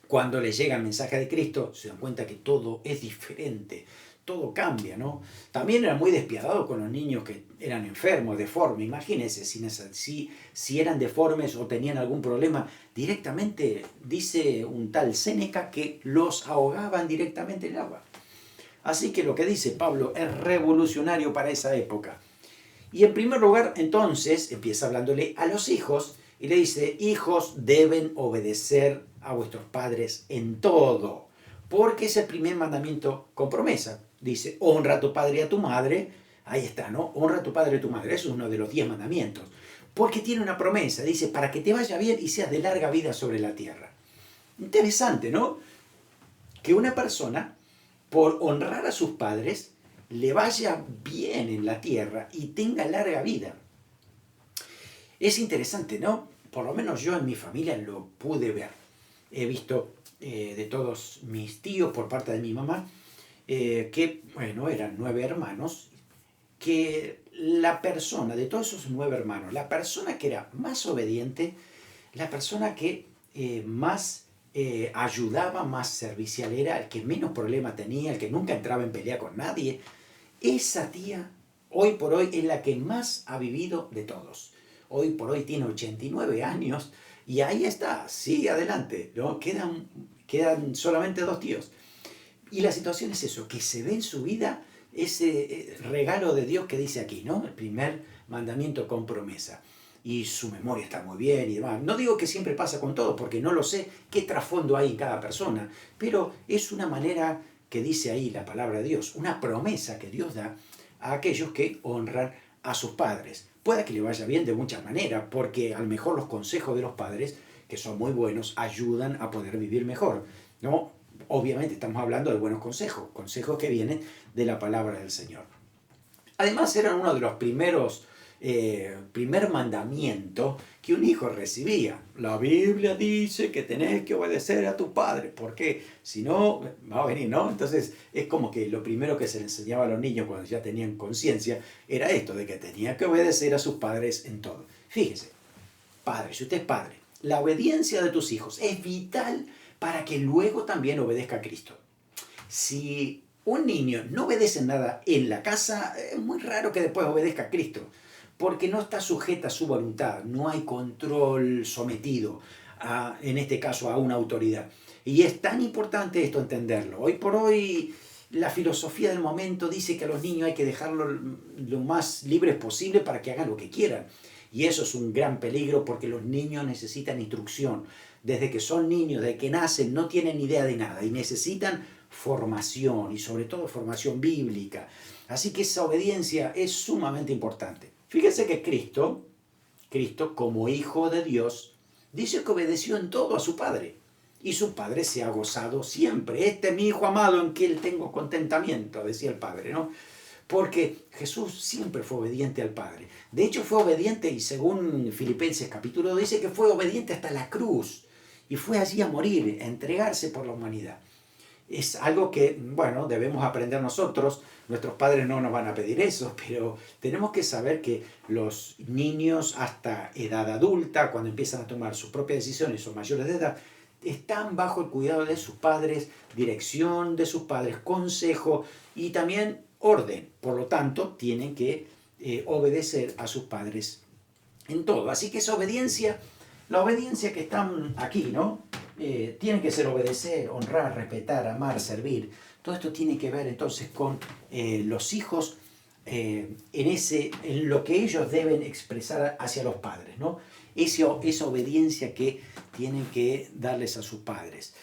Cuando les llega el mensaje de Cristo, se dan cuenta que todo es diferente, todo cambia, ¿no? También era muy despiadado con los niños que eran enfermos, deformes. Imagínense, si eran deformes o tenían algún problema, directamente dice un tal Séneca que los ahogaban directamente en el agua. Así que lo que dice Pablo es revolucionario para esa época. Y en primer lugar, entonces, empieza hablándole a los hijos y le dice: hijos, deben obedecer a vuestros padres en todo, porque es el primer mandamiento con promesa. Dice: honra a tu padre y a tu madre. Ahí está, ¿no? Honra a tu padre y a tu madre. Eso es uno de los 10 mandamientos. Porque tiene una promesa. Dice: para que te vaya bien y seas de larga vida sobre la tierra. Interesante, ¿no? Que una persona, por honrar a sus padres, le vaya bien en la tierra y tenga larga vida. Es interesante, ¿no? Por lo menos yo en mi familia lo pude ver. He visto de todos mis tíos por parte de mi mamá, que, bueno, eran 9 hermanos, que la persona, de todos esos 9 hermanos, la persona que era más obediente, la persona que más ayudaba, más servicial era, el que menos problemas tenía, el que nunca entraba en pelea con nadie, esa tía, hoy por hoy, es la que más ha vivido de todos. Hoy por hoy tiene 89 años y ahí está, sigue adelante, ¿no? Quedan solamente 2 tíos. Y la situación es eso, que se ve en su vida ese regalo de Dios que dice aquí, ¿no? El primer mandamiento con promesa. Y su memoria está muy bien y demás. No digo que siempre pasa con todos, porque no lo sé qué trasfondo hay en cada persona, pero es una manera que dice ahí la palabra de Dios, una promesa que Dios da a aquellos que honran a sus padres. Puede que le vaya bien de muchas maneras, porque a lo mejor los consejos de los padres, que son muy buenos, ayudan a poder vivir mejor, ¿no? Obviamente estamos hablando de buenos consejos, consejos que vienen de la palabra del Señor. Además eran uno de los primer mandamiento que un hijo recibía. La Biblia dice que tenés que obedecer a tu padre, porque si no, va a venir, ¿no? Entonces es como que lo primero que se le enseñaba a los niños cuando ya tenían conciencia era esto, de que tenía que obedecer a sus padres en todo. Fíjese, padre, si usted es padre, la obediencia de tus hijos es vital para que luego también obedezca a Cristo. Si un niño no obedece nada en la casa, es muy raro que después obedezca a Cristo, porque no está sujeta a su voluntad, no hay control sometido, en este caso, a una autoridad. Y es tan importante esto entenderlo. Hoy por hoy la filosofía del momento dice que a los niños hay que dejarlos lo más libres posible para que hagan lo que quieran. Y eso es un gran peligro porque los niños necesitan instrucción. Desde que son niños, desde que nacen, no tienen idea de nada y necesitan formación y sobre todo formación bíblica. Así que esa obediencia es sumamente importante. Fíjense que Cristo, como hijo de Dios, dice que obedeció en todo a su Padre. Y su Padre se ha gozado siempre. Este es mi Hijo amado en que él tengo contentamiento, decía el Padre, ¿no? Porque Jesús siempre fue obediente al Padre. De hecho fue obediente, y según Filipenses capítulo 2 dice que fue obediente hasta la cruz. Y fue allí a morir, a entregarse por la humanidad. Es algo que, bueno, debemos aprender nosotros. Nuestros padres no nos van a pedir eso, pero tenemos que saber que los niños hasta edad adulta, cuando empiezan a tomar sus propias decisiones, son mayores de edad, están bajo el cuidado de sus padres, dirección de sus padres, consejo y también orden. Por lo tanto, tienen que obedecer a sus padres en todo. Así que esa obediencia, la obediencia que están aquí, ¿no? Tiene que ser obedecer, honrar, respetar, amar, servir. Todo esto tiene que ver entonces con los hijos en lo que ellos deben expresar hacia los padres, ¿no? Esa obediencia que tienen que darles a sus padres.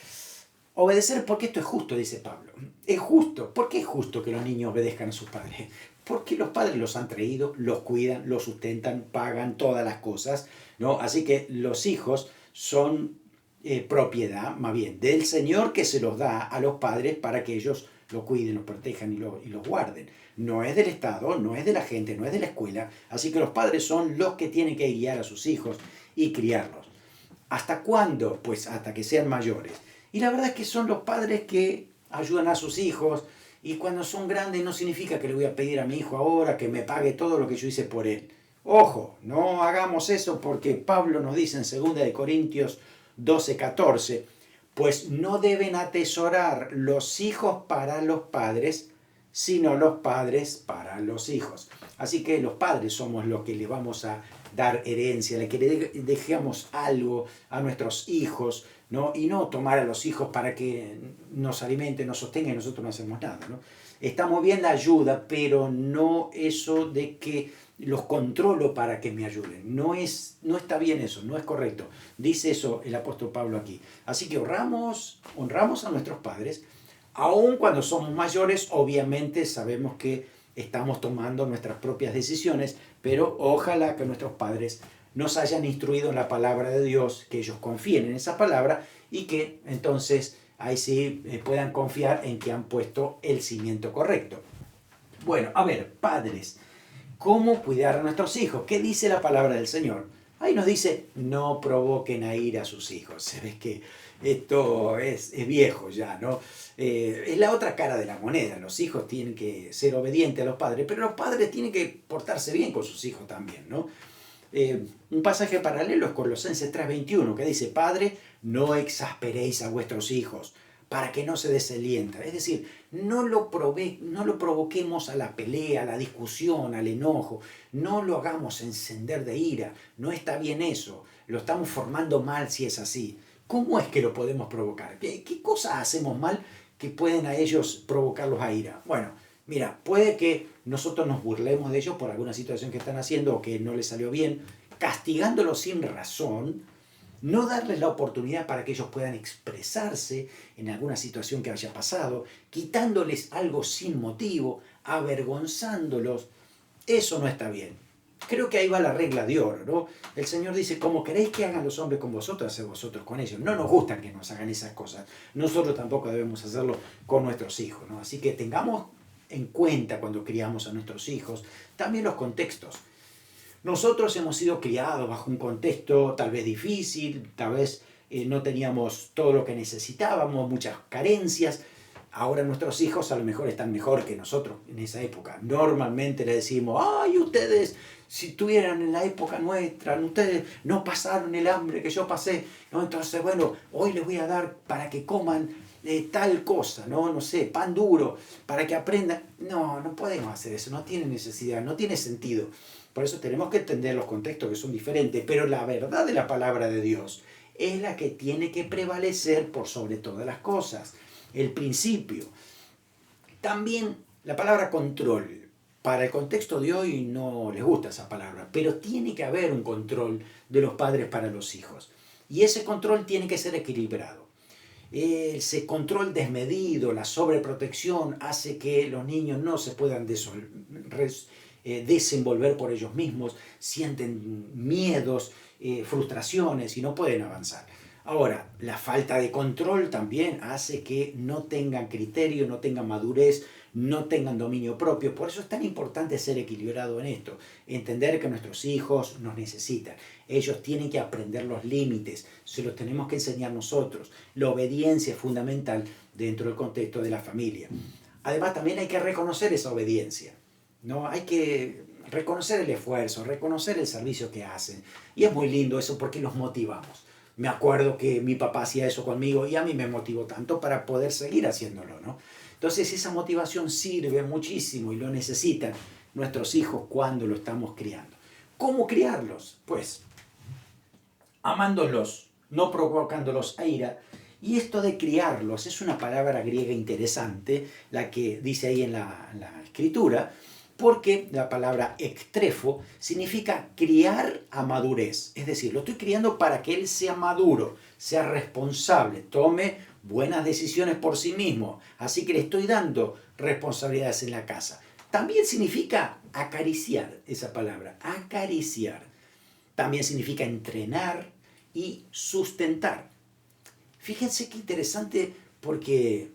Obedecer porque esto es justo, dice Pablo. Es justo. ¿Por qué es justo que los niños obedezcan a sus padres? Porque los padres los han traído, los cuidan, los sustentan, pagan todas las cosas, ¿no? Así que los hijos son propiedad, más bien, del Señor, que se los da a los padres para que ellos lo cuiden, los protejan y los guarden. No es del Estado, no es de la gente, no es de la escuela. Así que los padres son los que tienen que guiar a sus hijos y criarlos. ¿Hasta cuándo? Pues hasta que sean mayores. Y la verdad es que son los padres que ayudan a sus hijos, y cuando son grandes no significa que le voy a pedir a mi hijo ahora que me pague todo lo que yo hice por él. Ojo, no hagamos eso, porque Pablo nos dice en 2 de Corintios 12:14, pues no deben atesorar los hijos para los padres, sino los padres para los hijos. Así que los padres somos los que les vamos a dar herencia, le que le dejemos algo a nuestros hijos, ¿no? Y no tomar a los hijos para que nos alimenten, nos sostengan y nosotros no hacemos nada, ¿no? Está muy bien la ayuda, pero no eso de que los controlo para que me ayuden. No está bien eso, no es correcto. Dice eso el apóstol Pablo aquí. Así que honramos a nuestros padres. Aun cuando somos mayores, obviamente sabemos que estamos tomando nuestras propias decisiones, pero ojalá que nuestros padres nos hayan instruido en la palabra de Dios, que ellos confíen en esa palabra y que entonces ahí sí puedan confiar en que han puesto el cimiento correcto. Bueno, a ver, padres, ¿cómo cuidar a nuestros hijos? ¿Qué dice la palabra del Señor? Ahí nos dice, no provoquen a ira a sus hijos. Se ve que esto es viejo ya, ¿no? Es la otra cara de la moneda. Los hijos tienen que ser obedientes a los padres, pero los padres tienen que portarse bien con sus hijos también, ¿no? Un pasaje paralelo es Colosenses 3:21, que dice, Padre, no exasperéis a vuestros hijos, para que no se desalienten. Es decir, no lo provoquemos a la pelea, a la discusión, al enojo, no lo hagamos encender de ira. No está bien eso, lo estamos formando mal si es así. ¿Cómo es que lo podemos provocar? ¿Qué cosas hacemos mal que pueden a ellos provocarlos a ira? Bueno, mira, puede que nosotros nos burlemos de ellos por alguna situación que están haciendo o que no les salió bien, castigándolos sin razón, no darles la oportunidad para que ellos puedan expresarse en alguna situación que haya pasado, quitándoles algo sin motivo, avergonzándolos. Eso no está bien. Creo que ahí va la regla de oro, ¿no? El Señor dice, como queréis que hagan los hombres con vosotros, haced vosotros con ellos. No nos gusta que nos hagan esas cosas. Nosotros tampoco debemos hacerlo con nuestros hijos, ¿no? Así que tengamos en cuenta cuando criamos a nuestros hijos también los contextos. Nosotros hemos sido criados bajo un contexto tal vez difícil, tal vez no teníamos todo lo que necesitábamos, muchas carencias. Ahora nuestros hijos a lo mejor están mejor que nosotros en esa época. Normalmente le decimos, ay, ustedes, si estuvieran en la época nuestra, ustedes no pasaron el hambre que yo pasé, ¿no? Entonces, bueno, hoy les voy a dar para que coman tal cosa, no sé, pan duro, para que aprendan. No podemos hacer eso, no tiene necesidad, no tiene sentido. Por eso tenemos que entender los contextos que son diferentes, pero la verdad de la palabra de Dios es la que tiene que prevalecer por sobre todas las cosas. El principio. También la palabra control. Para el contexto de hoy no les gusta esa palabra, pero tiene que haber un control de los padres para los hijos. Y ese control tiene que ser equilibrado. Ese control desmedido, la sobreprotección, hace que los niños no se puedan desenvolver por ellos mismos, sienten miedos, frustraciones y no pueden avanzar. Ahora, la falta de control también hace que no tengan criterio, no tengan madurez, no tengan dominio propio. Por eso es tan importante ser equilibrado en esto. Entender que nuestros hijos nos necesitan. Ellos tienen que aprender los límites. Se los tenemos que enseñar nosotros. La obediencia es fundamental dentro del contexto de la familia. Además, también hay que reconocer esa obediencia, ¿no? Hay que reconocer el esfuerzo, reconocer el servicio que hacen. Y es muy lindo eso porque los motivamos. Me acuerdo que mi papá hacía eso conmigo y a mí me motivó tanto para poder seguir haciéndolo, ¿no? Entonces esa motivación sirve muchísimo y lo necesitan nuestros hijos cuando lo estamos criando. ¿Cómo criarlos? Pues amándolos, no provocándolos a ira. Y esto de criarlos es una palabra griega interesante, la que dice ahí en la escritura, porque la palabra ektrefo significa criar a madurez. Es decir, lo estoy criando para que él sea maduro, sea responsable, tome buenas decisiones por sí mismo. Así que le estoy dando responsabilidades en la casa. También significa acariciar, esa palabra, acariciar. También significa entrenar y sustentar. Fíjense qué interesante porque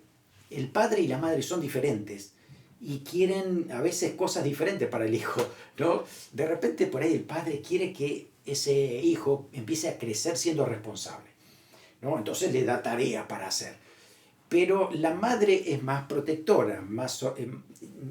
el padre y la madre son diferentes y quieren a veces cosas diferentes para el hijo, ¿no? De repente por ahí el padre quiere que ese hijo empiece a crecer siendo responsable, ¿no? Entonces le da tarea para hacer. Pero la madre es más protectora,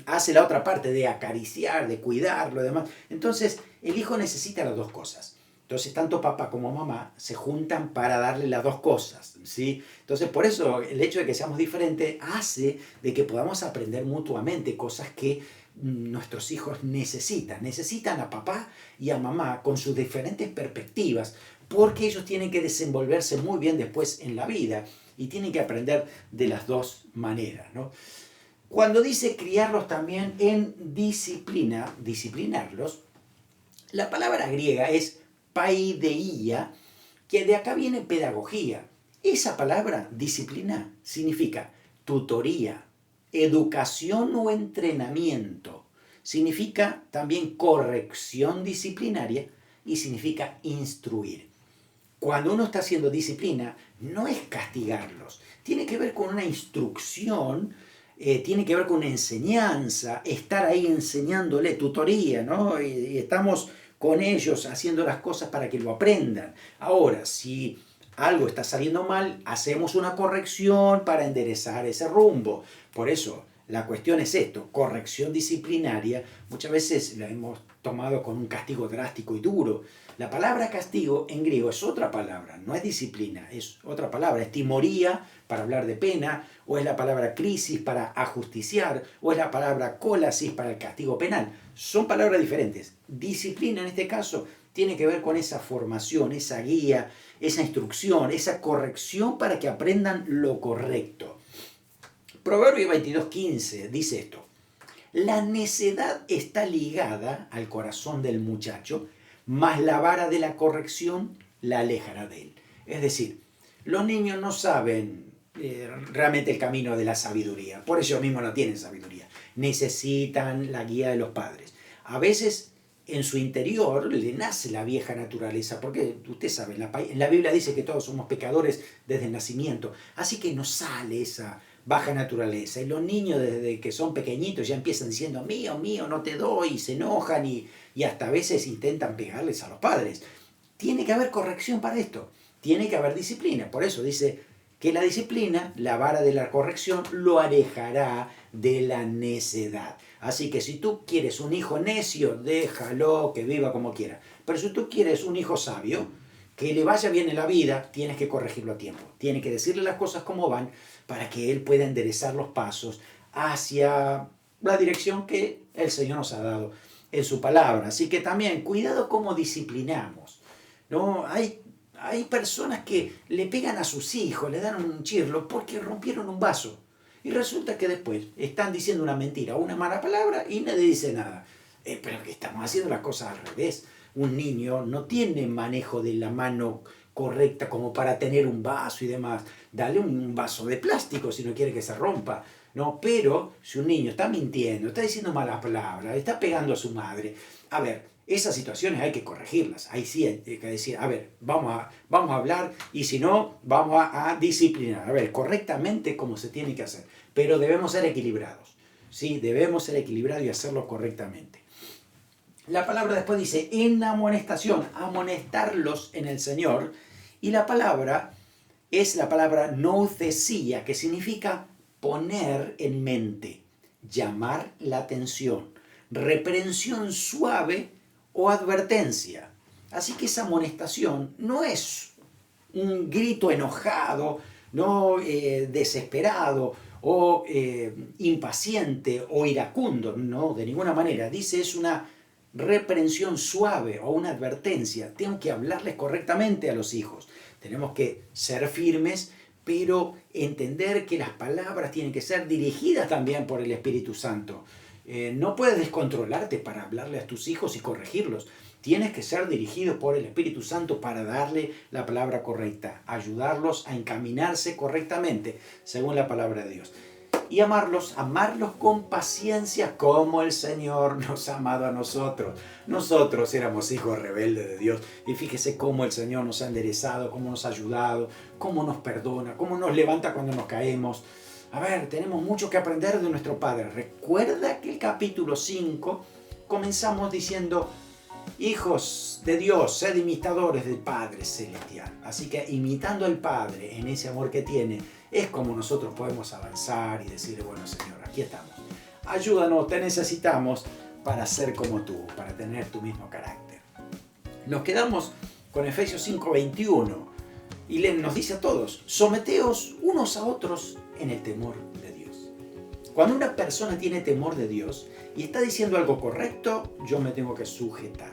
hace la otra parte de acariciar, de cuidar, lo demás. Entonces el hijo necesita las dos cosas. Entonces, tanto papá como mamá se juntan para darle las dos cosas, ¿sí? Entonces, por eso el hecho de que seamos diferentes hace de que podamos aprender mutuamente cosas que nuestros hijos necesitan. Necesitan a papá y a mamá con sus diferentes perspectivas, porque ellos tienen que desenvolverse muy bien después en la vida y tienen que aprender de las dos maneras, ¿no? Cuando dice criarlos también en disciplina, disciplinarlos, la palabra griega es paideia, que de acá viene pedagogía. Esa palabra, disciplina, significa tutoría, educación o entrenamiento. Significa también corrección disciplinaria y significa instruir. Cuando uno está haciendo disciplina, no es castigarlos. Tiene que ver con una instrucción, tiene que ver con una enseñanza, estar ahí enseñándole, tutoría, ¿no? Y estamos con ellos haciendo las cosas para que lo aprendan. Ahora, si algo está saliendo mal, hacemos una corrección para enderezar ese rumbo. Por eso, la cuestión es esto, corrección disciplinaria, muchas veces la hemos tomado con un castigo drástico y duro. La palabra castigo en griego es otra palabra, no es disciplina, es otra palabra, es timoría para hablar de pena, o es la palabra crisis para ajusticiar, o es la palabra colasis para el castigo penal. Son palabras diferentes. Disciplina en este caso tiene que ver con esa formación, esa guía, esa instrucción, esa corrección para que aprendan lo correcto. Proverbio 22:15 dice esto: la necedad está ligada al corazón del muchacho, mas la vara de la corrección la alejará de él. Es decir, los niños no saben realmente el camino de la sabiduría, por ellos mismos no tienen sabiduría, necesitan la guía de los padres. A veces en su interior le nace la vieja naturaleza, porque usted sabe, en la Biblia dice que todos somos pecadores desde el nacimiento, así que nos sale esa baja naturaleza. Y los niños desde que son pequeñitos ya empiezan diciendo mío, mío, no te doy, y se enojan y hasta a veces intentan pegarles a los padres. Tiene que haber corrección para esto, tiene que haber disciplina. Por eso dice que la disciplina, la vara de la corrección, lo alejará de la necedad. Así que si tú quieres un hijo necio, déjalo que viva como quiera. Pero si tú quieres un hijo sabio, que le vaya bien en la vida, tienes que corregirlo a tiempo. Tienes que decirle las cosas como van para que él pueda enderezar los pasos hacia la dirección que el Señor nos ha dado en su palabra. Así que también, cuidado cómo disciplinamos, ¿no? Hay personas que le pegan a sus hijos, le dan un chirlo porque rompieron un vaso. Y resulta que después están diciendo una mentira o una mala palabra y nadie dice nada. Pero que estamos haciendo las cosas al revés. Un niño no tiene manejo de la mano correcta como para tener un vaso y demás. Dale un vaso de plástico si no quiere que se rompa. ¿No? Pero si un niño está mintiendo, está diciendo malas palabras, está pegando a su madre, a ver, esas situaciones hay que corregirlas. Ahí sí hay que decir, a ver, vamos a hablar y si no, vamos a disciplinar. A ver, correctamente como se tiene que hacer. Pero debemos ser equilibrados. ¿Sí? Debemos ser equilibrados y hacerlo correctamente. La palabra después dice, en amonestación, amonestarlos en el Señor. Y la palabra es la palabra nouthesia, que significa poner en mente, llamar la atención, reprensión suave o advertencia. Así que esa amonestación no es un grito enojado, no desesperado o impaciente o iracundo, no, de ninguna manera. Dice, es una reprensión suave o una advertencia. Tengo que hablarles correctamente a los hijos. Tenemos que ser firmes, pero entender que las palabras tienen que ser dirigidas también por el Espíritu Santo. No puedes descontrolarte para hablarle a tus hijos y corregirlos. Tienes que ser dirigido por el Espíritu Santo para darle la palabra correcta, ayudarlos a encaminarse correctamente según la palabra de Dios. Y amarlos con paciencia como el Señor nos ha amado a nosotros. Nosotros éramos hijos rebeldes de Dios y fíjese cómo el Señor nos ha enderezado, cómo nos ha ayudado, cómo nos perdona, cómo nos levanta cuando nos caemos. A ver, tenemos mucho que aprender de nuestro Padre. Recuerda que el capítulo 5 comenzamos diciendo, hijos de Dios, sed imitadores del Padre Celestial. Así que imitando al Padre en ese amor que tiene, es como nosotros podemos avanzar y decirle, bueno Señor, aquí estamos. Ayúdanos, te necesitamos para ser como tú, para tener tu mismo carácter. Nos quedamos con Efesios 5:21 y nos dice a todos, someteos unos a otros en el temor de Dios. Cuando una persona tiene temor de Dios y está diciendo algo correcto, yo me tengo que sujetar.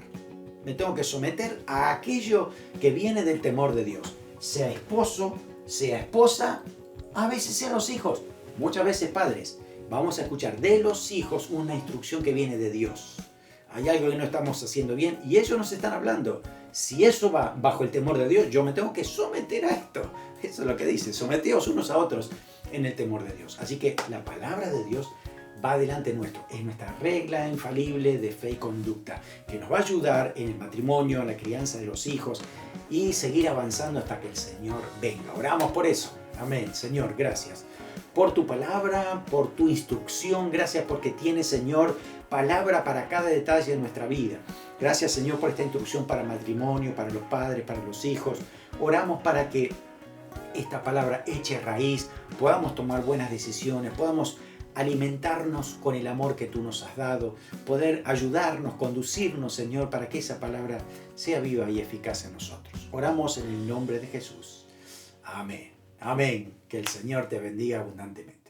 Me tengo que someter a aquello que viene del temor de Dios. Sea esposo, sea esposa, a veces sean los hijos, muchas veces padres. Vamos a escuchar de los hijos una instrucción que viene de Dios. Hay algo que no estamos haciendo bien y ellos nos están hablando. Si eso va bajo el temor de Dios, yo me tengo que someter a esto. Eso es lo que dice, someteos unos a otros en el temor de Dios. Así que la palabra de Dios va delante nuestro. Es nuestra regla infalible de fe y conducta que nos va a ayudar en el matrimonio, en la crianza de los hijos y seguir avanzando hasta que el Señor venga. Oramos por eso. Amén. Señor, gracias por tu palabra, por tu instrucción. Gracias porque tienes, Señor, palabra para cada detalle de nuestra vida. Gracias, Señor, por esta instrucción para matrimonio, para los padres, para los hijos. Oramos para que esta palabra eche raíz, podamos tomar buenas decisiones, podamos alimentarnos con el amor que tú nos has dado, poder ayudarnos, conducirnos, Señor, para que esa palabra sea viva y eficaz en nosotros. Oramos en el nombre de Jesús. Amén. Amén. Que el Señor te bendiga abundantemente.